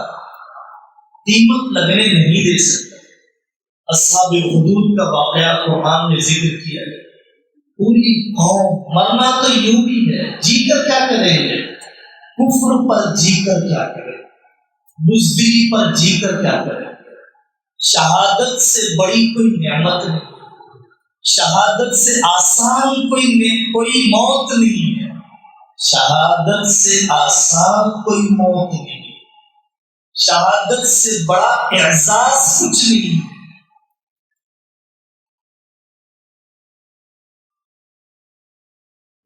قیمت لگنے نہیں دے سکتا۔ اصحاب حدود کا واقعہ قرآن میں ذکر کیا ہے۔ پوری قوم، مرنا تو یوں بھی ہے، جی کر کیا کریں گے؟ کفر پر جی کر کیا کریں، بزدلی پر جی کر کیا کریں؟ شہادت سے بڑی کوئی نعمت نہیں، شہادت سے آسان کوئی موت نہیں ہے، شہادت سے آسان کوئی موت نہیں، شہادت سے بڑا اعزاز کچھ نہیں ہے۔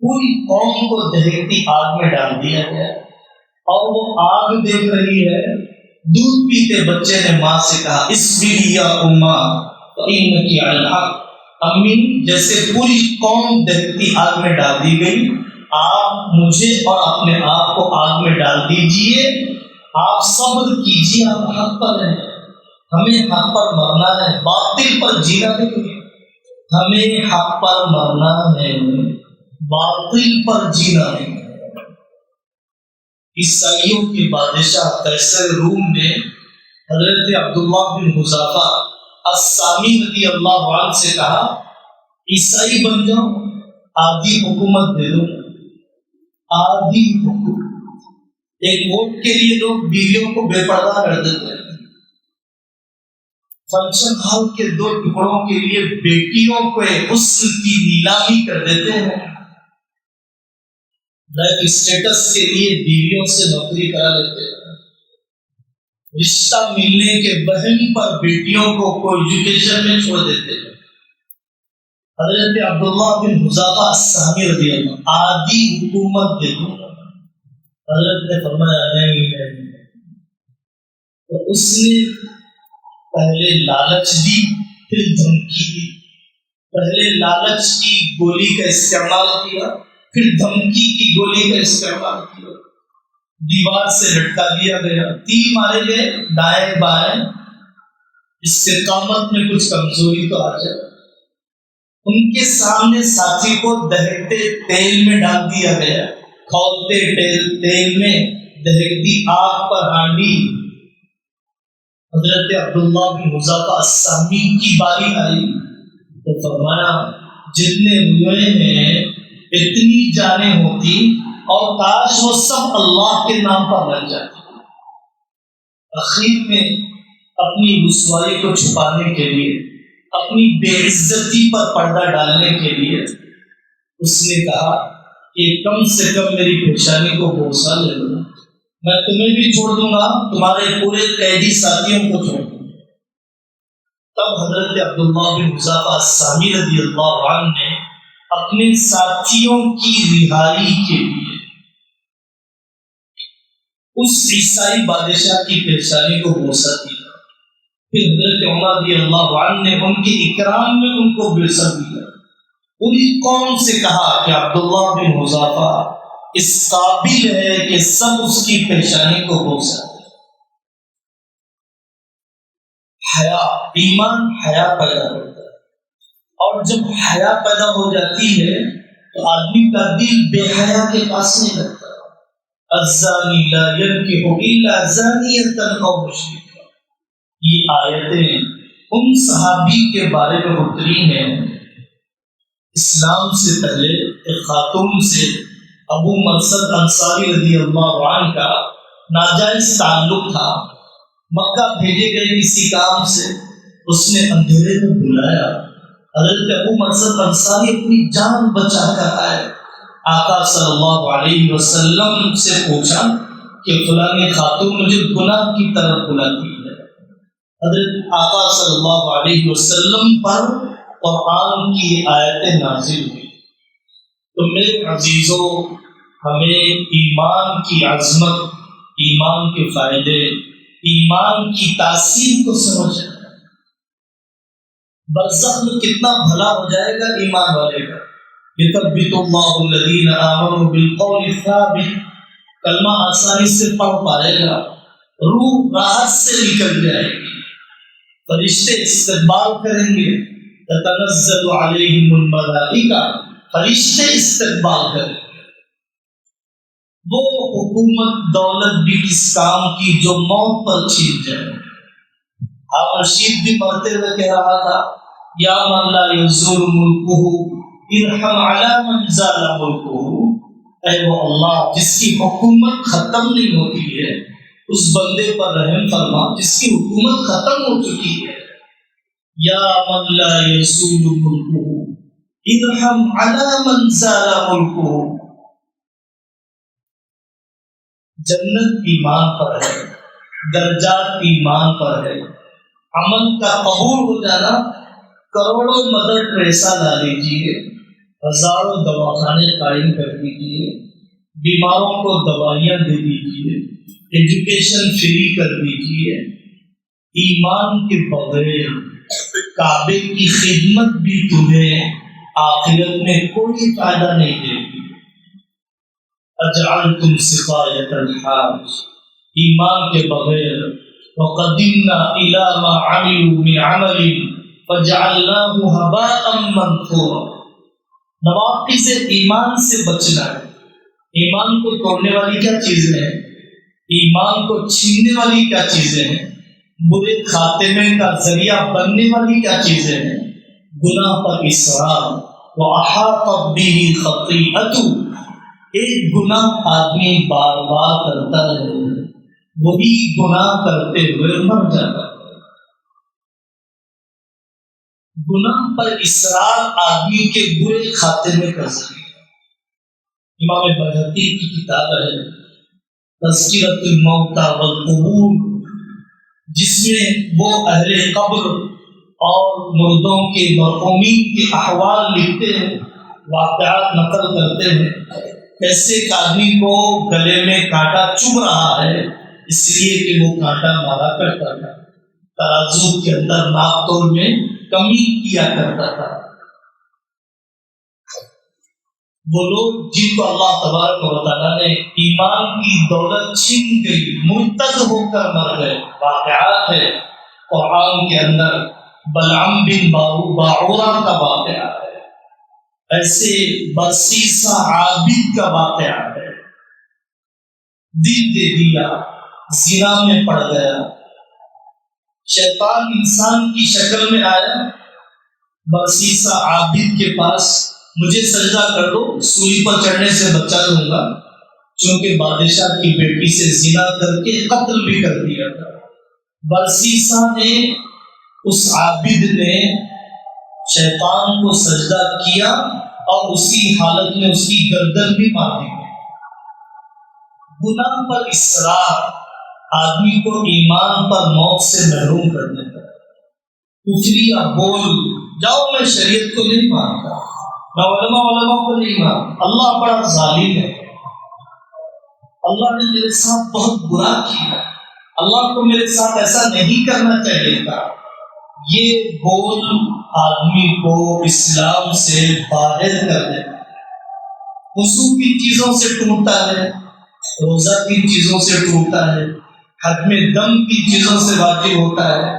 پوری قوم کو دہکتی آگ میں ڈال دیا گیا اور وہ آگ دیکھ رہی ہے۔ دودھ پیتے بچے نے ماں سے کہا اصبری یا اماں فإنکی علی الحق، امی جیسے پوری قوم دہکتی آگ میں ڈال دی گئی، آپ مجھے اور اپنے آپ کو آگ میں ڈال دیجئے، آپ صبر کیجئے، آپ حق پر ہیں، ہمیں حق پر مرنا ہے، باطل پر جینا نہیں ہے، ہمیں حق پر مرنا ہے، باطل پر جینا نہیں۔ عیسائیوں کے بادشاہ قیصر روم نے حضرت عبداللہ بن حذافہ السامی رضی اللہ عنہ سے کہا عیسائی بن جاؤ، آدھی حکومت دے دو، آدھی حکومت۔ ایک ووٹ کے لیے لوگ بیویوں کو بے پردہ کر دیتے ہیں، فنکشن ہال کے 2 ٹکڑوں کے لیے بیٹیوں کو حسن کی نیلامی کر دیتے ہیں، لائف اسٹیٹس کے لیے بیویوں سے نوکری کرا لیتے ہیں، رشتہ ملنے کے بہن پر بیٹیوں کو ایجوکیشن میں چھوڑ دیتے ہیں۔ حضرت عبداللہ بن حذافہ السامی رضی اللہ آدھی حکومت دے دوں، حضرت نے فرمایا نہیں۔ تو اس نے پہلے لالچ دی، پھر دھمکی دی، پہلے لالچ کی گولی کا استعمال کیا، پھر دھمکی کی گولی کا استعمال کیا، دیوار سے لٹکا دیا گیا، تیر مارے گئے دائیں بائیں، استقامت میں کچھ کمزوری تو آ جائے۔ ان کے سامنے ساتھی کو دہکتے تیل میں ڈال دیا گیا، کھولتے تیل میں دہکتی آگ پر ہانڈی۔ حضرت عبداللہ بن حذافہ السامی کی باری آئی تو فرمایا جتنے ہوئے ہیں اتنی جانیں ہوتی اور کاش وہ سب اللہ کے نام پر لگ جاتی۔ اخیر میں اپنی رسوائی کو چھپانے کے لیے، اپنی بے عزتی پر پردہ ڈالنے کے لیے اس نے کہا کہ کم سے کم میری پیشانی کو بوسہ لے لو، میں تمہیں بھی چھوڑ دوں گا، تمہارے پورے قیدی ساتھیوں کو چھوڑ دوں گا۔ تب حضرت عبداللہ بن حذافہ السامی رضی اللہ عنہ نے اپنے ساتھیوں کی رہائی کے لیے اس عیسائی بادشاہ کی پیشانی کو بوسہ دیا، پھر حضرت عمر رضی اللہ عنہ نے ان کے اکرام میں ان کو بوسہ دیا۔ پوری قوم سے کہا کہ عبداللہ بن حذافہ اس قابل ہے کہ سب اس کی پیشانی کو بوسہ دے۔ حیا، ایمان حیا پیدا ہوتا ہے، اور جب حیا پیدا ہو جاتی ہے تو آدمی کا دل بے حیا کے پاس نہیں لگتا۔ الزانی لا ينکح الا زانیۃ او مشرکا، یہ آیتیں ان صحابی کے بارے میں اتری ہیں۔ اسلام سے پہلے ایک خاتون سے ابو مرثد انصاری رضی اللہ عنہ کا ناجائز تعلق تھا، مکہ بھیجے گئے کسی کام سے اس نے اندھیرے میں بلایا، حضرت ابو مرثد انصاری اپنی جان بچا کر آئے، آقا صلی اللہ علیہ وسلم سے پوچھا کہ فلانی خاتون مجھے گناہ کی طرف بلاتی ہے۔ حضرت آقا صلی اللہ علیہ وسلم پر قرآن کی آیتیں نازل ہوئی۔ تو میرے عزیزوں، ہمیں ایمان کی عظمت، ایمان کے فائدے، ایمان کی تاثیر کو سمجھنا، برزخ میں کتنا بھلا ہو جائے گا ایمان والے کا۔ یثبت اللہ الذین آمنوا بالقول الثابت کلمہ آسانی سے پڑھ پائے گا، روح راحت سے نکل جائے گی، فرشتے استقبال کریں گے، تتنزل علیہم الملائکہ، فرشتے استقبال کریں گے۔ وہ حکومت دولت بھی اس کام کی جو موت پر چھین جائے۔ آپ رشید بھی پڑھتے ہوئے کہہ رہا تھا، یا من لا یزول ملکہ ارحم علی من زال ملکہ، اے وہ اللہ جس کی حکومت ختم نہیں ہوتی ہے اس بندے پر رحم فرما جس کی حکومت ختم ہو چکی ہے۔ یا من لا یزول ملکہ ارحم علی من زال ملکہ۔ جنت ایمان پر ہے، درجات ایمان پر ہے، عمل کا قبول ہو جانا۔ کروڑوں مدر ٹریسا لا لیجیے، ہزاروں دواخانے قائم کر دیجیے، بیماروں کو دوائیاں دے دیجیے، ایجوکیشن فری کر دیجیے، ایمان کے بغیر کعبے کی خدمت بھی تمہیں آخرت میں کوئی فائدہ نہیں دے گی۔ اجعلتم سقایۃ الحاج، ایمان کے بغیر وقدمنا الی ما عملوا من عمل فجعلناہ ہباء منثورا۔ نواقض ایمان سے بچنا ہے۔ ایمان کو توڑنے والی کیا چیزیں ہیں؟ ایمان کو چھیننے والی کیا چیزیں ہیں؟ برے خاتمے کا ذریعہ بننے والی کیا چیزیں ہیں؟ گناہ پر اصرار، وَأَحَاطَتْ بِهِ خَطِيئَتُهُ، ایک گناہ آدمی بار بار کرتا ہے، وہی گناہ کرتے ہوئے مر جاتا ہے۔ گناہ پر اصرار آدمی کے برے خاتمے کا ذریعہ۔ امام بہقی کی کتاب ہے تذکرۃ الموتى والقبور، جس میں وہ اہل قبر اور مردوں کے مرحومین کے احوال لکھتے ہیں، واقعات نقل کرتے ہیں۔ ایسے ایک آدمی کو گلے میں کانٹا چبھ رہا ہے، اس لیے کہ وہ کانٹا مارا کرتا تھا، ترازو کے اندر ناپ تول میں کمی کیا کرتا تھا۔ وہ لوگ جن کو اللہ تبارک و تعالیٰ نے ایمان کی دولت چھین گئی، مرتد ہو کر مر گئے، واقعات ہے قرآن کے اندر۔ بلعم بن باعورہ کا واقعہ ہے، ایسے برسیسا عابد کا واقعہ ہے، دل دے دیا، زنا میں پڑ گیا، شیطان انسان کی شکل میں آیا، برسیسا عابد کے پاس، مجھے سجدہ کر دو، سولی پر چڑھنے سے بچا لوں گا، چونکہ بادشاہ کی بیٹی سے زنا کر کے قتل بھی کر دیا تھا۔ برسیسا نے، اس عابد نے شیطان کو سجدہ کیا اور اسی حالت میں اس کی گردن بھی مار دی۔ گناہ پر اصرار آدمی کو ایمان پر موت سے محروم کر دیتا ہے۔ کفریہ بول جاؤ، میں شریعت کو نہیں مانتا، میں علماء کو نہیں مانتا، اللہ بڑا ظالم ہے، اللہ نے میرے ساتھ بہت برا کیا، اللہ کو میرے ساتھ ایسا نہیں کرنا چاہیے تھا۔ یہ بول آدمی کو اسلام سے باہر کر دیتا ہے۔ وضو کی چیزوں سے ٹوٹتا ہے، روزہ کی چیزوں سے ٹوٹتا ہے، حد میں دم کی چیزوں سے واقع ہوتا ہے۔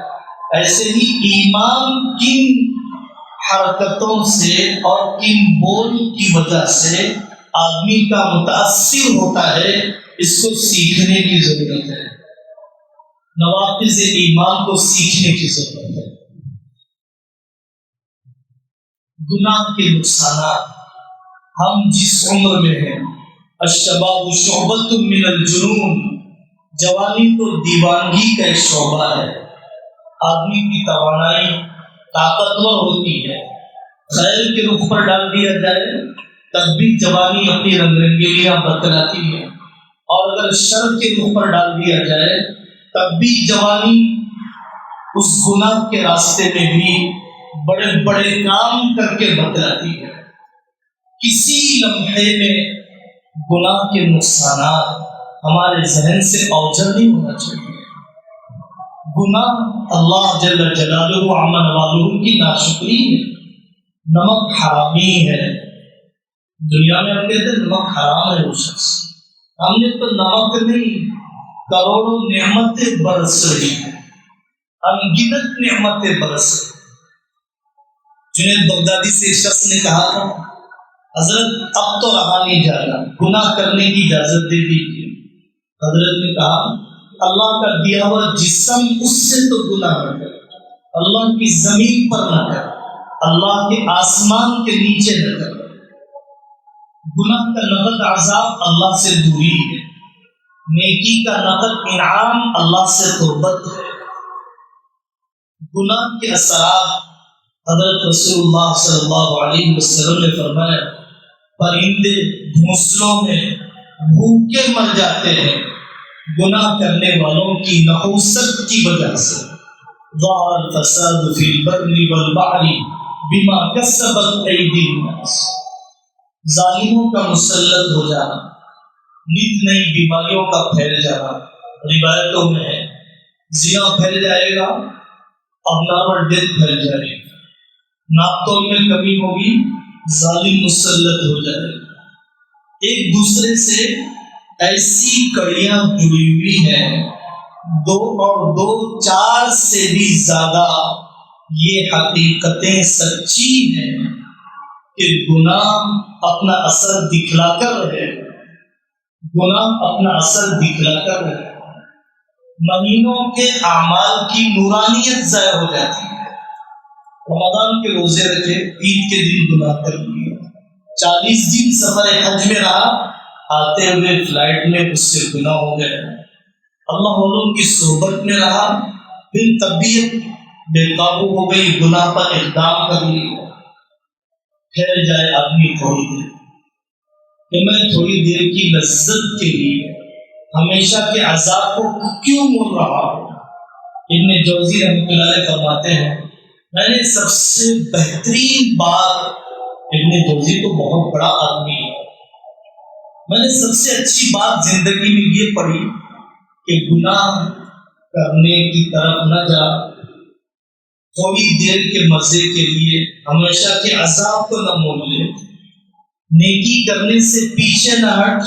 ایسے ہی ایمان کن حرکتوں سے اور کن بول کی وجہ سے آدمی کا متاثر ہوتا ہے، اس کو سیکھنے کی ضرورت ہے۔ نواقض ایمان کو سیکھنے کی ضرورت ہے۔ گناہ کے نقصانات، ہم جس عمر میں ہیں، الشباب شعبۃ من الجنون، جوانی تو دیوانگی کا ایک شعبہ ہے۔ آدمی کی توانائی طاقتور ہوتی ہے، خیر کے رخ پر ڈال دیا جائے تب بھی جوانی اپنی رنگ رنگیلیاں برقراتی ہے، اور اگر شر کے رخ پر ڈال دیا جائے تب بھی جوانی اس گناہ کے راستے میں بھی بڑے بڑے کام کر کے بتلاتی ہے۔ کسی لمحے میں گناہ کے نقصانات ہمارے ذہن سے اوجھل نہیں ہونا چاہیے۔ گناہ اللہ جل جلالہ عما نوالہ کی ناشکری ہے، نمک حرامی ہے۔ دنیا میں ہم کہتے ہیں نمک حرام ہے وہ شخص، ہم نے تو نمک نہیں کروڑوں نعمتیں برس رہی ہیں، انگنت نعمتیں برس رہی۔ جنید بغدادی سے ایک شخص نے کہا تھا حضرت اب تو رہا نہیں جانا، گناہ کرنے کی اجازت دے دیجیے۔ حضرت نے کہا اللہ کا دیا ہوا جسم اس سے تو گناہ نہ کر، اللہ کی زمین پر نہ کر، اللہ کے آسمان کے نیچے نہ کر۔ گناہ کا نقد عذاب اللہ سے دوری ہے، نیکی کا نقد انعام اللہ سے قربت ہے۔ گناہ کے اثرات حضرت رسول اللہ صلی اللہ علیہ وسلم نے فرمایا پرندے گھونسلوں میں بھوکے مر جاتے ہیں گناہ کرنے والوں کی نحوست کی وجہ سے۔ ظہر الفساد فی البر والبحر بما کسبت ایدی الناس۔ ظالموں کا مسلط ہو جانا، نت نئی بیماریوں کا پھیل جانا، روایتوں میں ہے زنا پھیل جائے گا، ابنارمل ڈیتھ پھیل جائے گی، ناپتول میں کمی ہوگی، ظالم مسلط ہو جائے گا۔ ایک دوسرے سے ایسی کڑیاں جڑی ہوئی ہیں، دو اور دو چار سے بھی زیادہ یہ حقیقتیں سچی ہیں کہ گناہ اپنا اثر دکھلا کر رہے، گناہ اپنا اثر دکھلا کر رہے۔ مہینوں کے اعمال کی نورانیت ضائع ہو جاتی ہے۔ رمضان کے روزے رکھے، عید کے دن گناہ کر لیے، 40 دن سفر حج میں رہا، آتے ہوئے فلائٹ میں اس سے گناہ ہو گئے۔ اللہ والوں کی صحبت میں رہا، پھر طبیعت بے قابو ہو گئی، گناہ پر اقدام کر لیا۔ ٹھہر جائے آدمی تھوڑی دیر کہ میں تھوڑی دیر کی لذت کے لیے ہمیشہ کے عذاب کو کیوں مول رہا ہوں۔ ابن جوزی رحمۃ اللہ علیہ فرماتے ہیں میں نے سب سے بہترین بات، ابن جوزی تو بہت بڑا آدمی ہے، میں نے سب سے اچھی بات زندگی میں یہ پڑھی کہ گناہ کرنے کی طرف نہ جا، تھوڑی دیر کے مزے کے لیے ہمیشہ کے عذاب کو نہ مول لے، نیکی کرنے سے پیچھے نہ ہٹ،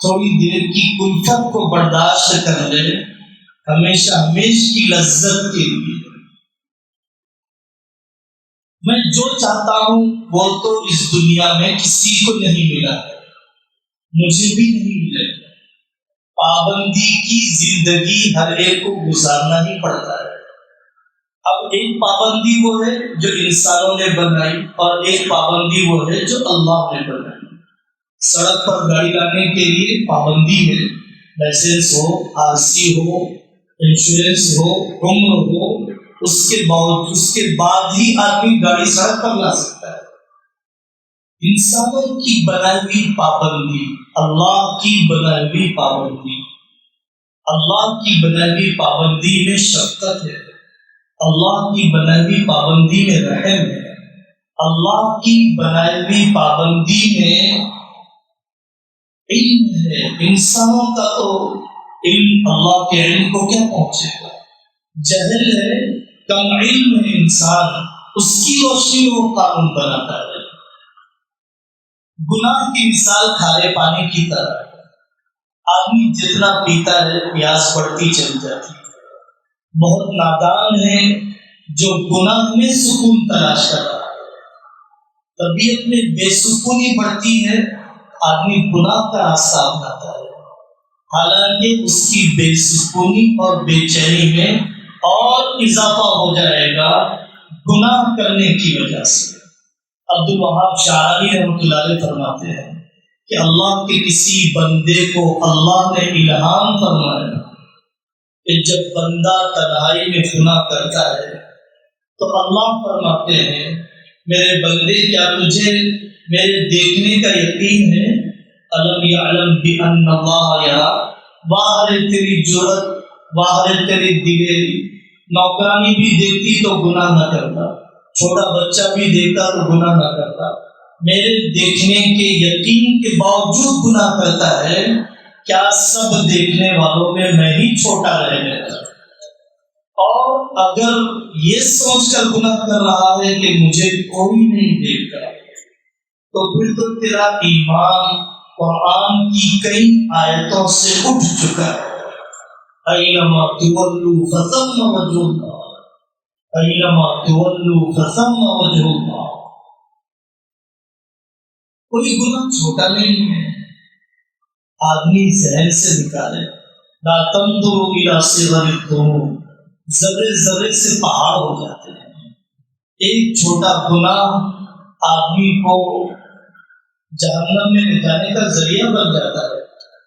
تھوڑی دیر کی کلفت کو برداشت کر لے، ہمیشہ ہمیشہ کی لذت کے لیے۔ میں جو چاہتا ہوں وہ تو اس دنیا میں کسی کو نہیں ملا، مجھے بھی نہیں ملے۔ پابندی کی زندگی ہر ایک کو گزارنا ہی پڑتا ہے۔ اب ایک پابندی وہ ہے جو انسانوں نے بنائی اور ایک پابندی وہ ہے جو اللہ نے بنائی۔ سڑک پر گاڑی لانے کے لیے پابندی ہے، لائسنس ہو، RC ہو، انشورنس ہو، عمر ہو، اس کے بعد ہی آدمی گاڑی سڑک پر لا سکتا ہے۔ انسانوں کی بنائی ہوئی پابندی، اللہ کی بنائی ہوئی پابندی، اللہ کی بنائی ہوئی پابندی میں شفقت ہے، اللہ کی بنائی ہوئی پابندی میں رحم ہے، اللہ کی بنائی ہوئی پابندی میں علم ہے۔ انسانوں کا تو علم، اللہ کے علم کو کیا پہنچے گا؟ جہل ہے، کم علم ہے انسان، اس کی روشنی وہ قانون بناتا ہے۔ گناہ کی مثال کھارے پانی کی طرح ہے، آدمی جتنا پیتا ہے پیاس بڑھتی چلی جاتی ہے۔ بہت نادان ہے جو گناہ میں سکون تلاش کر رہا ہے، طبیعت میں بے سکونی بڑھتی ہے، آدمی گناہ کا راستہ اپناتا ہے، حالانکہ اس کی بے سکونی اور بے چینی میں اور اضافہ ہو جائے گا گناہ کرنے کی وجہ سے۔ عبد الوہاب شعرانی رحمۃ اللہ علیہ فرماتے ہیں کہ اللہ کے کسی بندے کو اللہ نے الہام فرمایا کہ جب بندہ تنہائی میں گناہ کرتا ہے تو اللہ فرماتے ہیں میرے بندے کیا تجھے میرے دیکھنے کا یقین ہے؟ الم یعلم بان اللہ یرا، باہر تیری جرت، باہر تیری دلیری، نوکرانی بھی دیکھتی تو گناہ نہ کرتا، چھوٹا بچہ بھی دیکھتا تو گناہ نہ کرتا، میرے دیکھنے کے یقین کے باوجود گناہ کرتا ہے، کیا سب دیکھنے والوں میں ہی چھوٹا رہ گیا؟ اور اگر یہ سوچ کر گناہ کر رہا ہے کہ مجھے کوئی نہیں دیکھتا، تو پھر تو تیرا ایمان قرآن کی کئی آیتوں سے اٹھ چکا ہے۔ اینما تولوا فثم وجہ اللہ، اینما تولوا فثم وجہ اللہ۔ کوئی گناہ چھوٹا نہیں ہے، آدمی ذہن سے نکالے۔ لا تنظروا الی صغر الذنوب، ذرے ذرے سے پہاڑ ہو جاتے ہیں۔ ایک چھوٹا گناہ آدمی کو جہنم میں لے جانے کا ذریعہ بن جاتا ہے۔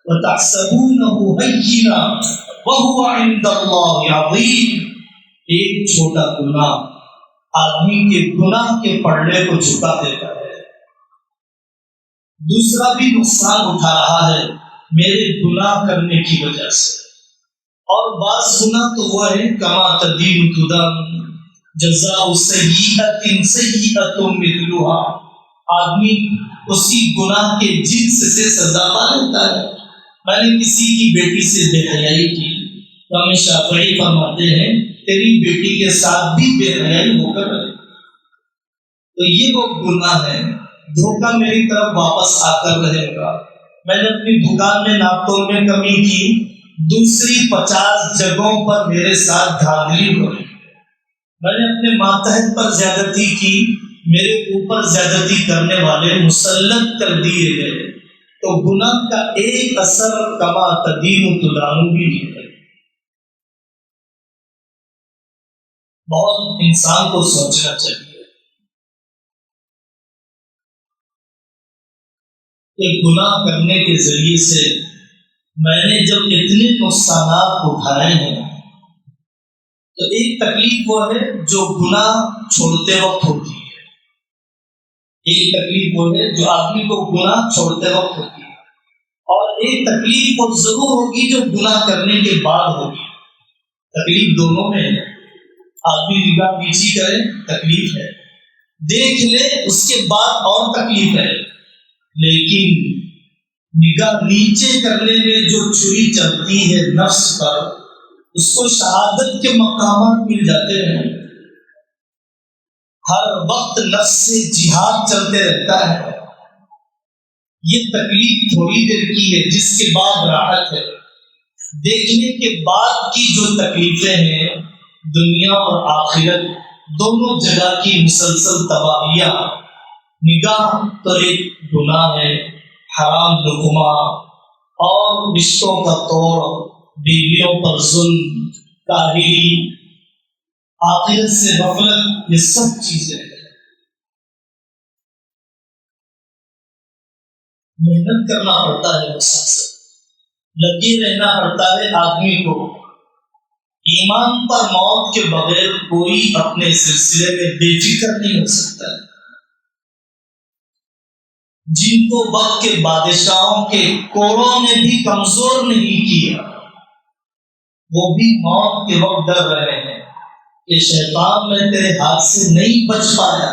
وَتَحْسَبُونَهُ هَيِّنًا وَهُوَ عِندَ اللَّهِ عَظِيمٌ، ایک چھوٹا گناہ آدمی کے گناہ کے پلڑے کو جھکا دیتا ہے۔ دوسرا بھی نقصان اٹھا رہا ہے میرے گناہ کرنے کی وجہ سے، اور بعض گناہ تو وہ ہے کما تدین تدان، جزاء سیئۃ سیئۃ مثلها، آدمی اسی گناہ کے جنس سے سزا پا لیتا ہے۔ میں نے کسی کی بیٹی سے بے حیائی کی، امام شافعی فرماتے ہیں تیری بیٹی کے ساتھ بھی بے حیائی ہو کر رہے، تو یہ وہ گناہ ہے۔ دھوکہ میری طرف واپس آ کر رہے گا۔ میں نے اپنی دکان میں ناپتول میں کمی کی، دوسری 50 جگہوں پر میرے ساتھ دھاندلی ہو رہی۔ میں نے اپنے ماتحت پر زیادتی کی، میرے اوپر زیادتی کرنے والے مسلط کر دیے گئے۔ تو گناہ کا ایک اثر کما تدین تدان بھی ہے۔ بہت انسان کو سوچنا چاہیے کہ گناہ کرنے کے ذریعے سے میں نے جب اتنے نقصانات اٹھائے ہیں، تو ایک تکلیف وہ ہے جو گناہ چھوڑتے وقت ہوتی ہے، ایک تکلیف وہ ہے جو آدمی کو گناہ چھوڑتے وقت ہوتی ہے، اور ایک تکلیف وہ ضرور ہوگی جو گناہ کرنے کے بعد ہوگی۔ تکلیف دونوں میں ہے۔ آدمی نگاہ نیچی کرے تکلیف ہے، دیکھ لے اس کے بعد اور تکلیف ہے، لیکن نگاہ نیچے کرنے میں جو چھری چلتی ہے نفس پر، اس کو شہادت کے مقامات مل جاتے ہیں۔ ہر وقت نفس سے جہاد چلتے رہتا ہے۔ یہ تکلیف تھوڑی دیر کی ہے جس کے بعد راحت ہے۔ دیکھنے کے بعد کی جو تکلیفیں ہیں، دنیا اور آخرت دونوں جگہ کی مسلسل تباہیاں۔ نگاہ تو ایک گناہ ہے، حرام لقمہ اور رشتوں کا توڑ، بیویوں پر ظلم، کاہلی، آخرت سے غفلت، یہ سب چیزیں ہیں۔ محنت کرنا پڑتا ہے، مسلسل لگے رہنا پڑتا ہے آدمی کو۔ ایمان پر موت کے بغیر کوئی اپنے سلسلے میں بے فکر نہیں ہو سکتا ہے۔ جن کو وقت کے بادشاہوں کے کوڑوں نے بھی کمزور نہیں کیا، وہ بھی موت کے وقت ڈر رہے ہیں کہ شیطان میں تیرے ہاتھ سے نہیں بچ پایا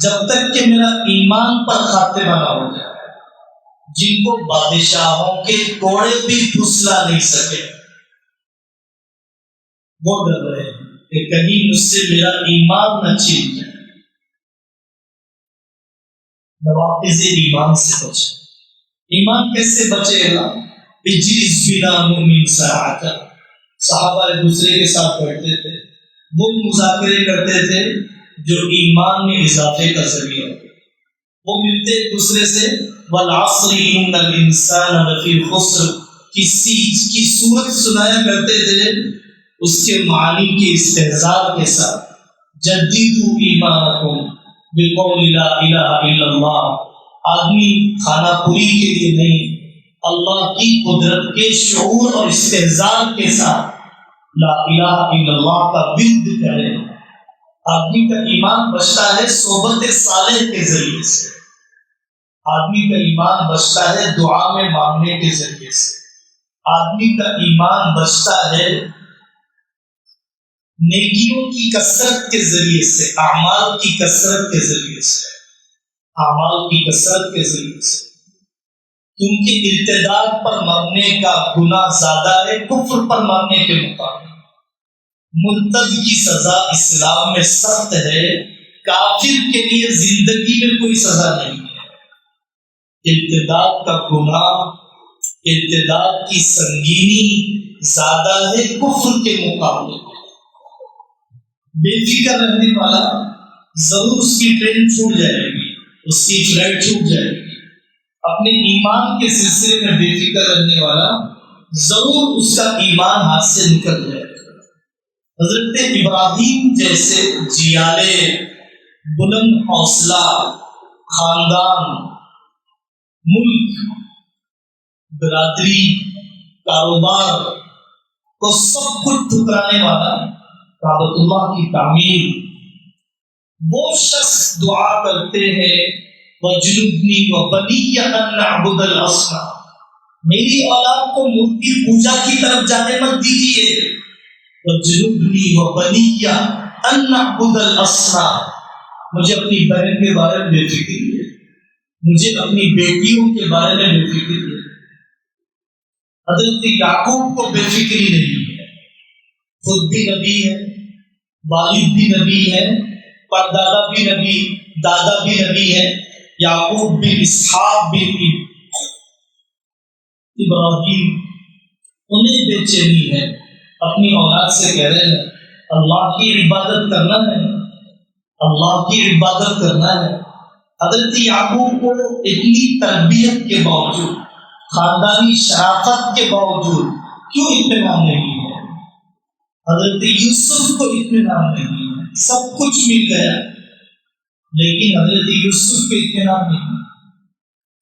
جب تک کہ میرا ایمان پر خاتمہ نہ ہو جائے۔ جن کو بادشاہوں کے کوڑے بھی پھسلا نہیں سکے، وہ ڈر رہے ہیں کہ کہیں مجھ سے میرا ایمان نہ چھین جائے۔ نواقض ایمان سے بچے۔ ایمان کیسے بچے گا؟ اجلس بنا مؤمن ساعۃ، صحابہ ایک دوسرے کے ساتھ بیٹھتے تھے، وہ مذاکرے کرتے تھے جو ایمان میں اضافے کا ذریعہ ہو۔ وہ ملتے ایک دوسرے سے، والعصر ان الانسان لفی خسر کی صورت سنایا کرتے تھے، اس کے معنی کے استحضار کے ساتھ۔ جددوا ایمانکم بقول لا الہ الا اللہ، آدمی کھانا پوری کے لیے نہیں، اللہ کی قدرت کے شعور اور استحضار کے ساتھ لا الہ الا اللہ کا ورد کرے۔ آدمی کا ایمان بچتا ہے صحبت صالح کے ذریعے سے، آدمی کا ایمان بچتا ہے دعا میں مانگنے کے ذریعے سے، آدمی کا ایمان بچتا ہے نیکیوں کی کثرت کے ذریعے سے، اعمال کی کثرت کے ذریعے سے، اعمال کی کثرت کے ذریعے سے۔ کیونکہ ارتداد پر مرنے کا گناہ زیادہ ہے کفر پر مرنے کے مقابلے۔ مرتد کی سزا اسلام میں سخت ہے، کافر کے لیے زندگی میں کوئی سزا نہیں ہے۔ ارتداد کا گناہ، ارتداد کی سنگینی زیادہ ہے کفر کے مقابلے میں۔ بے فکر رہنے والا ضرور اس کی ٹرین چھوٹ جائے گی، اس کی فلائٹ چھوٹ جائے گی۔ اپنے ایمان کے سلسلے میں بے فکر رہنے والا ضرور اس کا ایمان ہاتھ سے نکل جائے گا۔ حضرت ابراہیم جیسے جیالے، بلند حوصلہ خاندان، ملک، برادری، کاروبار کو سب کچھ ٹھکرانے والا کعبۃ اللہ کی تعمیر، وہ شخص دعا کرتے ہیں وَجْنُبْنِي وَبَنِيَّ أَن نَعْبُدَ الْأَصْنَامَ، میری اولاد کو مورتی پوجا کی طرف جانے مت دیجیے۔ وَجْنُبْنِي وَبَنِيَّ أَن نَعْبُدَ الْأَصْنَامَ، مجھے اپنی بہن کے بارے میں بے فکری ہے، مجھے اپنی بیٹیوں کے بارے میں بے فکری ہے۔ حضرت یعقوب کو بے فکری نہیں ہے، خود بھی نبی ہے، والد بھی نبی ہے، پردادا بھی نبی، دادا بھی نبی ہے، یعقوب بن اسحاق بن ابراہیم، انہیں بے چینی ہے، اپنی اولاد سے کہہ رہے ہیں اللہ کی عبادت کرنا ہے، اللہ کی عبادت کرنا ہے۔ حضرت یعقوب کو اتنی تربیت کے باوجود، خاندانی شرافت کے باوجود کیوں اطمینان نہیں ہے؟ حضرت یوسف کو اطمینان نہیں ہے، سب کچھ مل گیا لیکن حضرت یوسف کو اطمینان نہیں۔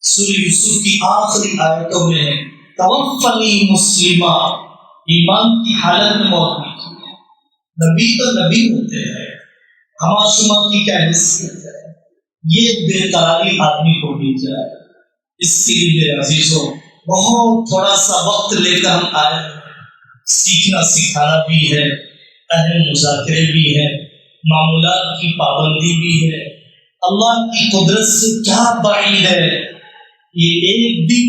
سورہ یوسف کی آخری آیتوں میں ہے توفنی مسلمہ، ایمان کی حالت میں موت ملی ہے۔ نبی تو نبی ہوتے ہیں، ہما شما کی کیا حیثیت ہے؟ یہ بے قراری آدمی کو مل جائے۔ اس کے لیے میرے عزیزوں بہت تھوڑا سا وقت لے کر ہم آئے، سیکھنا سکھانا بھی ہے، اہم مذاکرے بھی ہیں، معمولات کی پابندی بھی ہے۔ اللہ کی قدرت سے کیا بعید ہے، یہ ایک بھی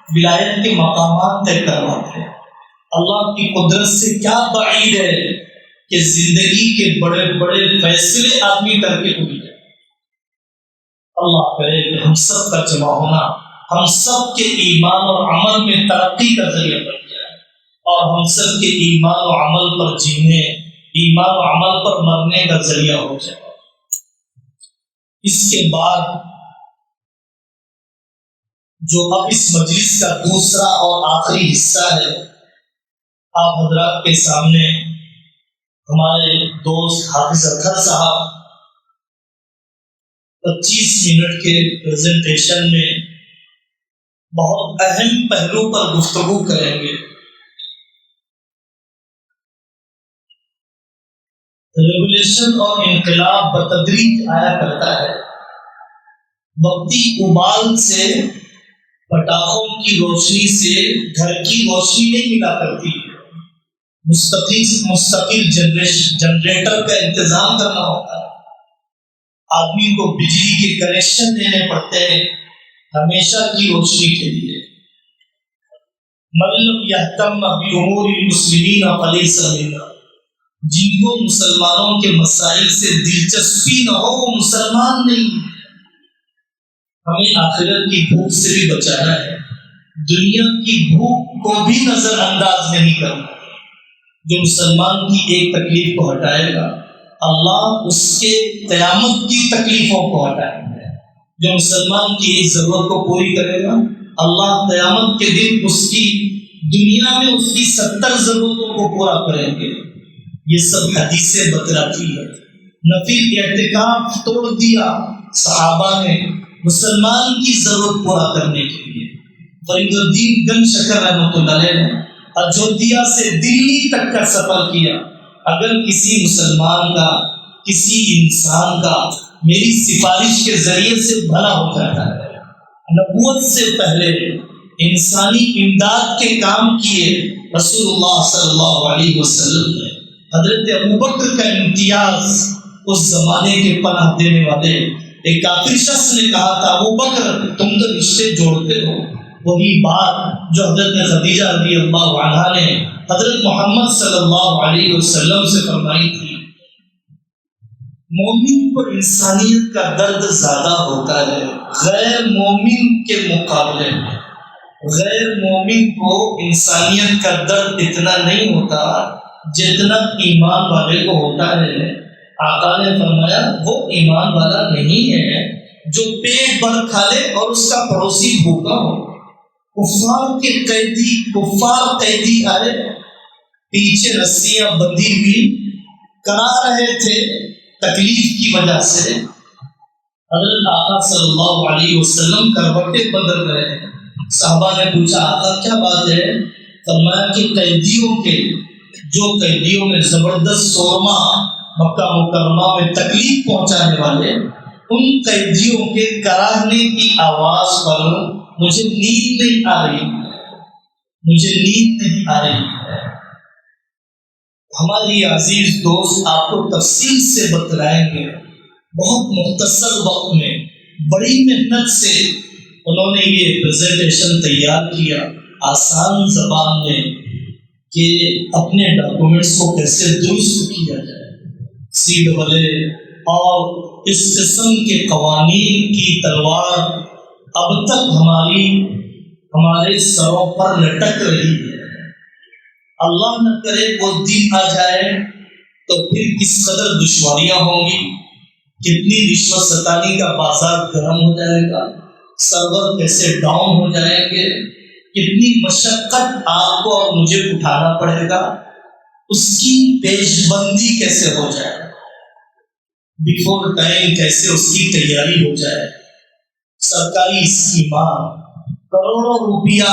ولایت کے مقامات طے کرواتے ہیں۔ اللہ کی قدرت سے کیا بعید ہے کہ زندگی کے بڑے بڑے فیصلے آدمی کر کے بھول جائے۔ اللہ کرے کہ ہم سب کا جمع ہونا ہم سب کے ایمان اور عمل میں ترقی کا ذریعہ بن جائے، اور ہم سب کے ایمان و عمل پر جینے، ایمان و عمل پر مرنے کا ذریعہ ہو جائے۔ اس کے بعد جو اب اس مجلس کا دوسرا اور آخری حصہ ہے، آپ حضرات کے سامنے ہمارے دوست حافظ اطہر صاحب 25 منٹ کے پریزنٹیشن میں بہت اہم پہلو پر گفتگو کریں گے۔ ریگولیشن اور انقلاب بتدریج آیا کرتا ہے، وقتی ابال سے، پٹاخوں کی روشنی سے گھر کی روشنی نہیں ملا کرتی، مستقل جنریٹر کا انتظام کرنا ہوتا ہے، آدمی کو بجلی کے کنیکشن دینے پڑتے ہیں ہمیشہ کی روشنی کے لیے۔ من لم یہتم بامور المسلمین فلیس منا، جن کو مسلمانوں کے مسائل سے دلچسپی نہ ہو وہ مسلمان نہیں۔ ہمیں آخرت کی بھوک سے بھی بچانا ہے، دنیا کی بھوک کو بھی نظر انداز نہیں کرنا۔ جو مسلمان کی ایک تکلیف کو ہٹائے گا اللہ اس کے قیامت کی تکلیفوں کو ہٹائے گا، جو مسلمان کی ایک ضرورت کو پوری کرے گا اللہ قیامت کے دن اس کی دنیا میں اس کی 70 ضرورتوں کو پورا کریں گے۔ یہ سب حدیثیں بتلاتی ہے۔ نفل اعتکاف توڑ دیا صحابہ نے مسلمان کی ضرورت پورا کرنے کے لیے۔ فرید الدین گنج شکر رحمۃ اللہ علیہ نے اجودھیا سے دلی تک کا سفر کیا۔ اگر کسی مسلمان کا، کسی انسان کا میری سفارش کے ذریعے سے بھلا ہو جاتا ہے، نبوت سے پہلے انسانی امداد کے کام کیے رسول اللہ صلی اللہ علیہ وسلم نے۔ حضرت ابوبکر کا امتیاز اس زمانے کے پناہ دینے والے ایک کافر شخص نے کہا تھا ابوبکر تم تو رشتے جوڑتے ہو، وہی بات جو حضرت خدیجہ رضی اللہ عنہا نے حضرت محمد صلی اللہ علیہ وسلم سے فرمائی تھی۔ مومن کو انسانیت کا درد زیادہ ہوتا ہے غیر مومن کے مقابلے میں۔ غیر مومن کو انسانیت کا درد اتنا نہیں ہوتا جتنا ایمان والے کو ہوتا ہے۔ آقا نے فرمایا وہ ایمان والا نہیں ہے جو پیٹ بھر کھا لے اور اس کا پڑوسی بھوکا ہو۔ کفار قیدی آئے، پیچھے رسیاں بندھی ہوئی کرا رہے تھے تکلیف کی وجہ سے۔ حضرت آقا صلی اللہ علیہ وسلم کروٹیں بدل رہے ہیں۔ صحابہ نے پوچھا آقا کیا بات ہے؟ فرمایا کہ قیدیوں میں زبردست سورما مکہ مکرمہ میں تکلیف پہنچانے والے، ان قیدیوں کے کراہنے کی آواز پر مجھے نیند نہیں آ رہی ہے۔ ہماری عزیز دوست آپ کو تفصیل سے بتلائیں گے، بہت مختصر وقت میں بڑی محنت سے انہوں نے یہ پریزنٹیشن تیار کیا آسان زبان میں کہ اپنے ڈاکومنٹس کو کیسے درست کیا جائے۔ CAA اور اس قسم کے قوانین کی تلوار اب تک ہمارے سروں پر لٹک رہی ہے۔ اللہ نہ کرے وہ دن آ جائے تو پھر کس قدر دشواریاں ہوں گی، کتنی رشوت ستانی کا بازار گرم ہو جائے گا، سرور کیسے ڈاؤن ہو جائیں گے، کتنی مشقت آپ کو اور مجھے اٹھانا پڑے گا، اس کی پیش بندی کیسے ہو جائے، بیفور ٹائم کیسے اس کی تیاری ہو جائے۔ سرکاری اسکیمات، کروڑوں روپیہ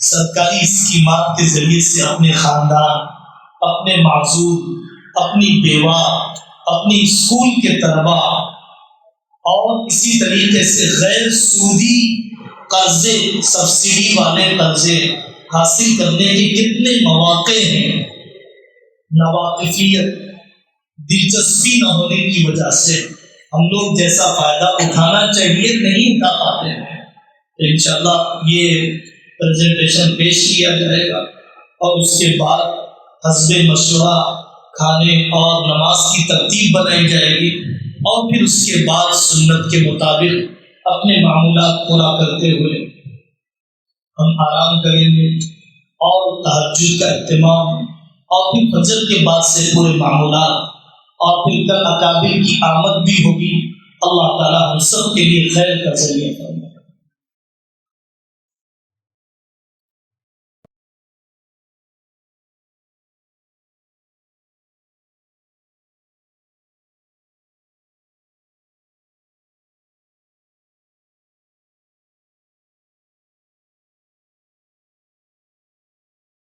سرکاری اسکیمات کے ذریعے سے اپنے خاندان، اپنے معذور، اپنی بیوہ، اپنی اسکول کے طلباء اور اسی طریقے سے غیر سودی قرضے، سبسڈی والے قرضے حاصل کرنے کے کتنے مواقع ہیں۔ ناواقفیت، دلچسپی نہ ہونے کی وجہ سے ہم لوگ جیسا فائدہ اٹھانا چاہیے نہیں اٹھا پاتے ہیں۔ انشاءاللہ یہ پریزنٹیشن پیش کیا جائے گا اور اس کے بعد حسب مشورہ کھانے اور نماز کی ترتیب بنائی جائے گی، اور پھر اس کے بعد سنت کے مطابق اپنے معمولات پورا کرتے ہوئے ہم آرام کریں گے اور تہجد کا اہتمام، اور پھر فجر کے بعد سے پورے معمولات، اور پھر کل اکابر کی آمد بھی ہوگی۔ اللہ تعالیٰ ہم سب کے لیے خیر کا ذریعہ فرمائے۔